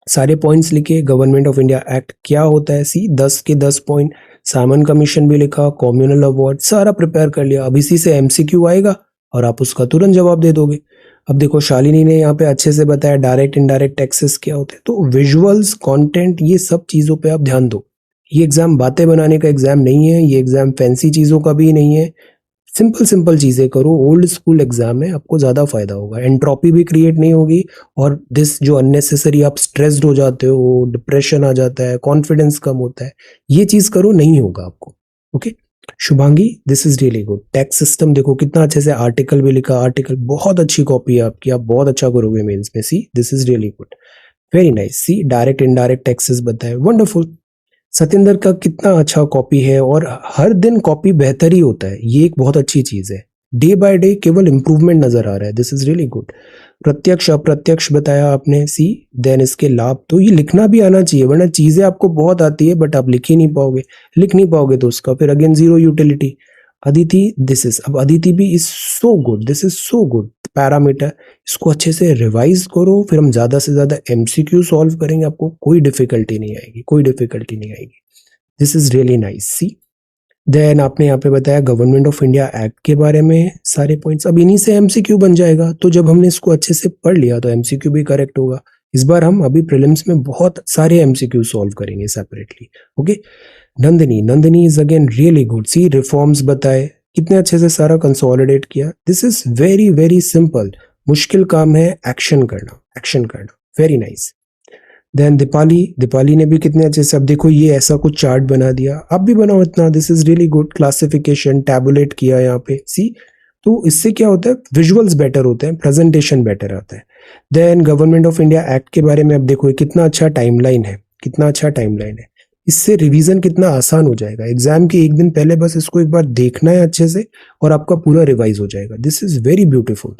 सारे पॉइंट्स लिखे, गवर्नमेंट ऑफ इंडिया एक्ट क्या होता है, सी 10 के 10 पॉइंट। साइमन कमीशन भी लिखा, कम्युनल अवार्ड सारा प्रिपेयर कर लिया। अब इसी से एमसीक्यू आएगा और आप उसका तुरंत जवाब दे दोगे। अब देखो शालिनी ने यहाँ पे अच्छे से बताया डायरेक्ट इनडायरेक्ट टैक्सेस क्या होते हैं। तो विजुअल्स, कंटेंट, ये सब चीजों पे आप ध्यान दो। ये एग्जाम बातें बनाने का एग्जाम नहीं है, ये एग्जाम फैंसी चीजों का भी नहीं है। सिंपल सिंपल चीजें करो, ओल्ड स्कूल एग्जाम में आपको ज्यादा फायदा होगा, एंट्रोपी भी क्रिएट नहीं होगी। और दिस जो अननेसेसरी आप स्ट्रेस्ड हो जाते हो, डिप्रेशन आ जाता है, कॉन्फिडेंस कम होता है, ये चीज करो, नहीं होगा आपको। Okay, Shubhangi, this is really good. Tax system देखो कितना अच्छे से आर्टिकल भी लिखा, आर्टिकल बहुत अच्छी कॉपी है आपकी, आप बहुत अच्छा करोगे मेंस में। See this is really good, very nice. See direct indirect taxes बताए, वंडरफुल। सत्येंद्र का कितना अच्छा कॉपी है, और हर दिन कॉपी बेहतर ही होता है, ये एक बहुत अच्छी चीज है। डे बाय डे केवल इंप्रूवमेंट नजर आ रहा है, दिस इज रियली गुड। प्रत्यक्ष अप्रत्यक्ष बताया आपने, सी देन इसके लाभ, तो ये लिखना भी आना चाहिए, वरना चीजें आपको बहुत आती है बट आप लिख ही नहीं पाओगे, लिख नहीं पाओगे तो उसका फिर again zero utility. Aditi, this is, अब अदिति भी is so good, this is so good parameter, इसको अच्छे से रिवाइज करो, फिर हम ज्यादा से ज्यादा एमसीक्यू सॉल्व करेंगे, आपको कोई डिफिकल्टी नहीं आएगी, कोई डिफिकल्टी नहीं आएगी। This is really nice. See then आपने यहाँ पे बताया गवर्नमेंट ऑफ इंडिया एक्ट के बारे में सारे पॉइंट्स, अब इन्हीं से एमसीक्यू बन जाएगा, तो जब हमने इसको अच्छे से पढ़ लिया तो एमसीक्यू भी करेक्ट होगा। इस बार हम अभी प्रीलिम्स में बहुत सारे एमसीक्यू सॉल्व करेंगे separately. Okay, Nandini, Nandini is again really good. See reforms बताए, कितने अच्छे से सारा कंसोलिडेट किया, this is very very simple. मुश्किल काम है एक्शन करना, एक्शन करना, very nice. Then Deepali, Deepali ने भी कितने अच्छे से, अब देखो ये ऐसा कुछ चार्ट बना दिया, आप भी बनाओ इतना, this is really good. Classification tabulate किया यहाँ पे, सी, तो इससे क्या होता है, विजुअल्स बेटर होते हैं, प्रेजेंटेशन बेटर आता है। Then government of India act के बारे में अब देखो कितना अच्छा टाइमलाइन है, कितना अच्छा टाइमलाइन है, इससे रिवीजन कितना आसान हो जाएगा। एग्जाम के एक दिन पहले बस इसको एक बार देखना है अच्छे से और आपका पूरा रिवाइज हो जाएगा, this is very beautiful.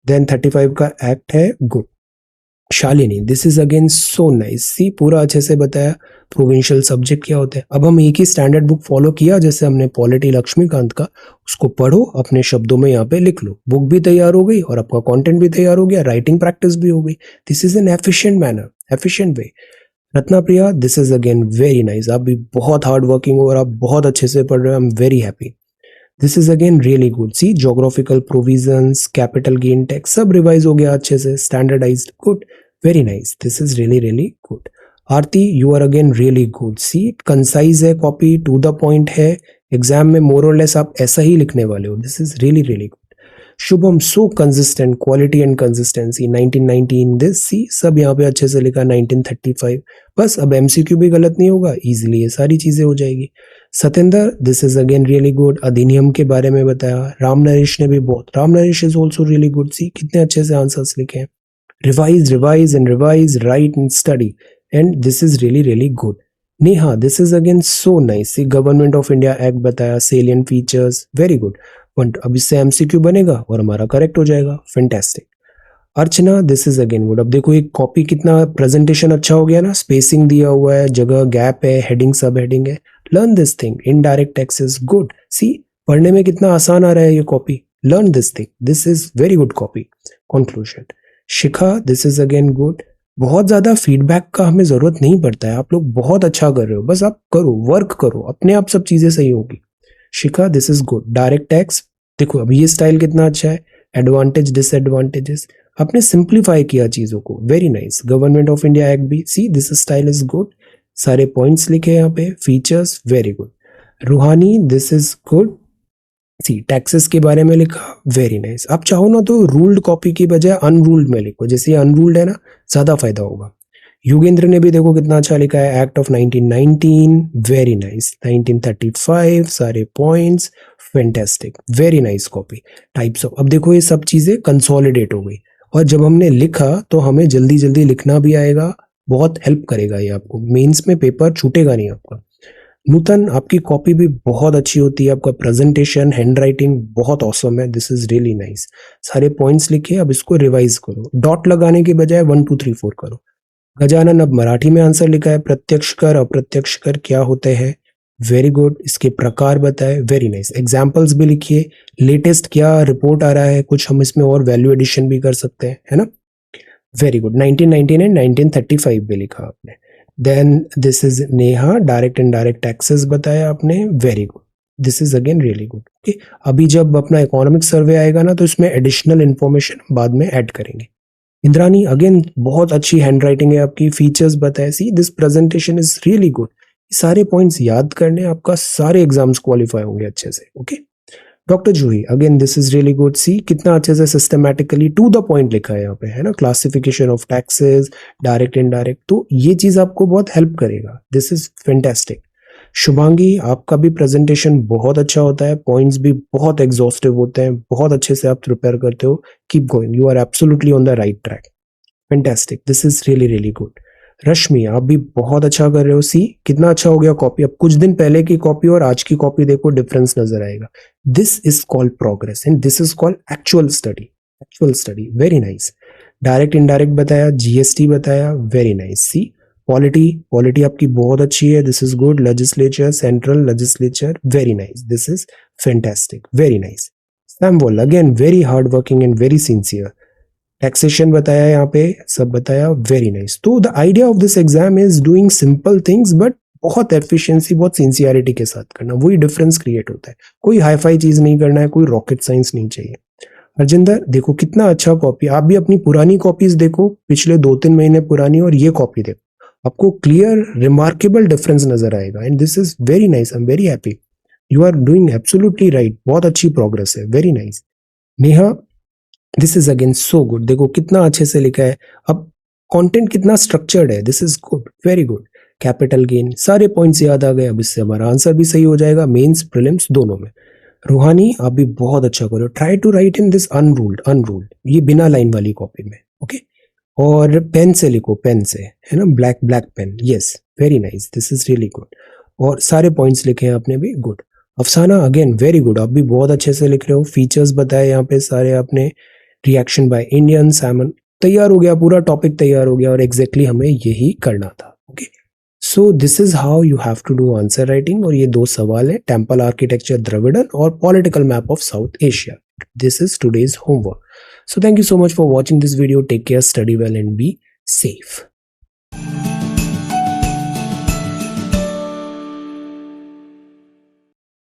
Then 35 का एक्ट है, good. Shalini, this is again so nice. See पूरा अच्छे से बताया प्रोविंशियल सब्जेक्ट क्या होते हैं। अब हम एक ही स्टैंडर्ड बुक फॉलो किया, जैसे हमने पॉलिटी लक्ष्मीकांत का, उसको पढ़ो, अपने शब्दों में यहाँ पे लिख लो, बुक भी तैयार हो गई और आपका कंटेंट भी तैयार हो गया, राइटिंग प्रैक्टिस भी हो गई। This is an efficient manner, efficient way. Ratna Priya, this is again very nice, आप भी बहुत हार्ड वर्किंग हो और आप बहुत अच्छे से पढ़ रहे हो, I am very happy. This is again really good. See geographical provisions, capital gain tax सब रिवाइज हो गया अच्छे से, standardised, good, very nice, this is really really good. Aarti, you are again really good. See concise है, कॉपी टू द पॉइंट है, एग्जाम में मोर और लेस आप ऐसा ही लिखने वाले हो, this is really really good. Shubham, so consistent, quality and consistency, 1919 this, see सब यहाँ पे अच्छे से लिखा, 1935, बस अब एमसीक्यू भी गलत नहीं होगा, इजीली ये सारी चीजें हो जाएगी। Satendra, this is again really good. अधिनियम के बारे में बताया, राम नरेश ने भी बहुत, Ram Naresh is also really good. See कितने अच्छे से आंसर्स लिखे हैं, revise, revise and revise, write and study, and this is really really good. Neha, this is again so nice. See government of India act बताया, salient features, very good. अब इससे एमसीक्यू बनेगा और हमारा करेक्ट हो जाएगा, fantastic. Archana, this is again good. अब देखो एक कॉपी कितना प्रेजेंटेशन अच्छा हो गया ना, स्पेसिंग दिया हुआ है, जगह गैप है, हेडिंग सब हेडिंग है, learn this thing, indirect tax is good. See पढ़ने में कितना आसान आ रहा है ये copy, learn this thing, this is very good copy. Conclusion, Shikha, this is again good. बहुत ज्यादा फीडबैक का हमें जरूरत नहीं पड़ता है, आप लोग बहुत अच्छा कर रहे हो, बस आप करो, वर्क करो, अपने आप सब चीजें सही होगी। Shikha, this is good. Direct tax, देखो अब ये स्टाइल कितना अच्छा है, एडवांटेज डिसएडवांटेजेस, आपने सिंप्लीफाई किया चीजों को, very nice. Government of India act भी, see this style is good, सारे पॉइंट्स लिखे यहाँ पे, features very good. Ruhani, this is good. See taxes के बारे में लिखा, वेरी नाइस। आप चाहो ना तो रूल्ड कॉपी की बजाय अनरूल्ड में लिखो, जैसे ये अनरूल्ड है ना, ज्यादा फायदा होगा। युगेंद्र ने भी देखो कितना अच्छा लिखा है, एक्ट ऑफ 1919, वेरी नाइस। 1935 सारे points, fantastic, very nice copy. Types of, अब देखो ये सब चीजें कंसोलिडेट हो गई और जब हमने लिखा तो हमें जल्दी जल्दी लिखना भी आएगा, बहुत हेल्प करेगा ये आपको, मेंस में पेपर छूटेगा नहीं आपका। नूतन, आपकी कॉपी भी बहुत अच्छी होती है, आपका प्रेजेंटेशन, हैंड राइटिंग बहुत ऑसम है, दिस इज रियली नाइस। सारे पॉइंट्स लिखे, अब इसको रिवाइज करो, डॉट लगाने के बजाय 1 2 3 4 करो। गजानन, अब मराठी में आंसर लिखा है, प्रत्यक्ष कर अप्रत्यक्ष कर क्या होते हैं, वेरी गुड। इसके प्रकार बताए, वेरी नाइस। एग्जाम्पल्स भी लिखिए, लेटेस्ट क्या रिपोर्ट आ रहा है, कुछ हम इसमें और वैल्यू एडिशन भी कर सकते हैं, है ना, वेरी गुड। 1919 एंड 1935 भी लिखा आपने। Then this is Neha, direct and direct taxes बताया आपने, very good, this is again really good. Okay, अभी जब अपना इकोनॉमिक सर्वे आएगा ना तो इसमें एडिशनल इंफॉर्मेशन बाद में ऐड करेंगे। इंद्रानी, अगेन बहुत अच्छी हैंड राइटिंग है आपकी, फीचर्स बताए, see this presentation is really good. सारे पॉइंट्स याद करने, आपका सारे एग्जाम्स क्वालिफाई होंगे अच्छे से। Okay, doctor Juhi, again this is really good. See कितना अच्छे से सिस्टमैटिकली टू द पॉइंट लिखा है यहाँ पे, है ना, classification of taxes, direct indirect, तो ये चीज आपको बहुत हेल्प करेगा, दिस इज फैंटास्टिक। शुभांगी, आपका भी प्रेजेंटेशन बहुत अच्छा होता है, पॉइंट्स भी बहुत एग्जॉस्टिव होते हैं, बहुत अच्छे से आप प्रिपेयर करते हो, keep going, you are absolutely on the right track, fantastic, this is really really good. Rashmi आप भी बहुत अच्छा कर रहे हो। सी कितना अच्छा हो गया कॉपी। अब कुछ दिन पहले की कॉपी और आज की कॉपी देखो, डिफरेंस नजर आएगा। This is called progress and this is called actual study. Actual study, very nice. Direct indirect बताया, जीएसटी बताया, वेरी नाइस। सी पॉलिटी, पॉलिटी आपकी बहुत अच्छी है, this is good. Legislature, central legislature, very nice, this is fantastic, very nice. Sample again very hard working and very sincere. Taxation बताया, यहाँ पे सब बताया, वेरी नाइस। तो the idea of this exam is doing simple things but बहुत एफिशिएंसी, बहुत सिंसियरिटी के साथ करना, वही डिफरेंस क्रिएट होता है। कोई हाई फाई चीज नहीं करना है, कोई रॉकेट साइंस नहीं चाहिए। हरजिंदर देखो कितना अच्छा कॉपी। आप भी अपनी पुरानी कॉपीज देखो, पिछले 2-3 महीने पुरानी और ये कॉपी देखो, आपको क्लियर रिमार्केबल डिफरेंस नजर आएगा and this is very nice. I am very happy, you are doing absolutely right, बहुत अच्छी प्रोग्रेस है, very nice. Neha this is again so good, देखो कितना अच्छे से लिखा है। अब कंटेंट कितना स्ट्रक्चर्ड है, this is good, very good. Capital gain, सारे पॉइंट्स याद आ गए। अब इससे हमारा आंसर भी सही हो जाएगा, मेंस प्रीलिम्स दोनों में। रूहानी आप भी बहुत अच्छा करो। Try to write in this unruled, unruled, ये बिना लाइन वाली कॉपी में, ओके। और पेन से लिखो, पेन से, है ना, black black pen, yes, very nice, this is really good. और सारे पॉइंट्स लिखे हैं आपने भी, गुड। अफसाना अगेन वेरी गुड, आप भी बहुत अच्छे से लिख रहे हो। फीचर्स बताए यहाँ पे सारे आपने। रिएक्शन बाय इंडियन सैमन, तैयार हो गया, पूरा टॉपिक तैयार हो गया और एग्जैक्टली हमें यही करना था, okay. So this is how you have to do answer writing. और ये 2 सवाल है, टेम्पल आर्किटेक्चर द्रविड़न और political map of south Asia. This is today's homework. So thank you so much for watching this video, take care, study well and be safe.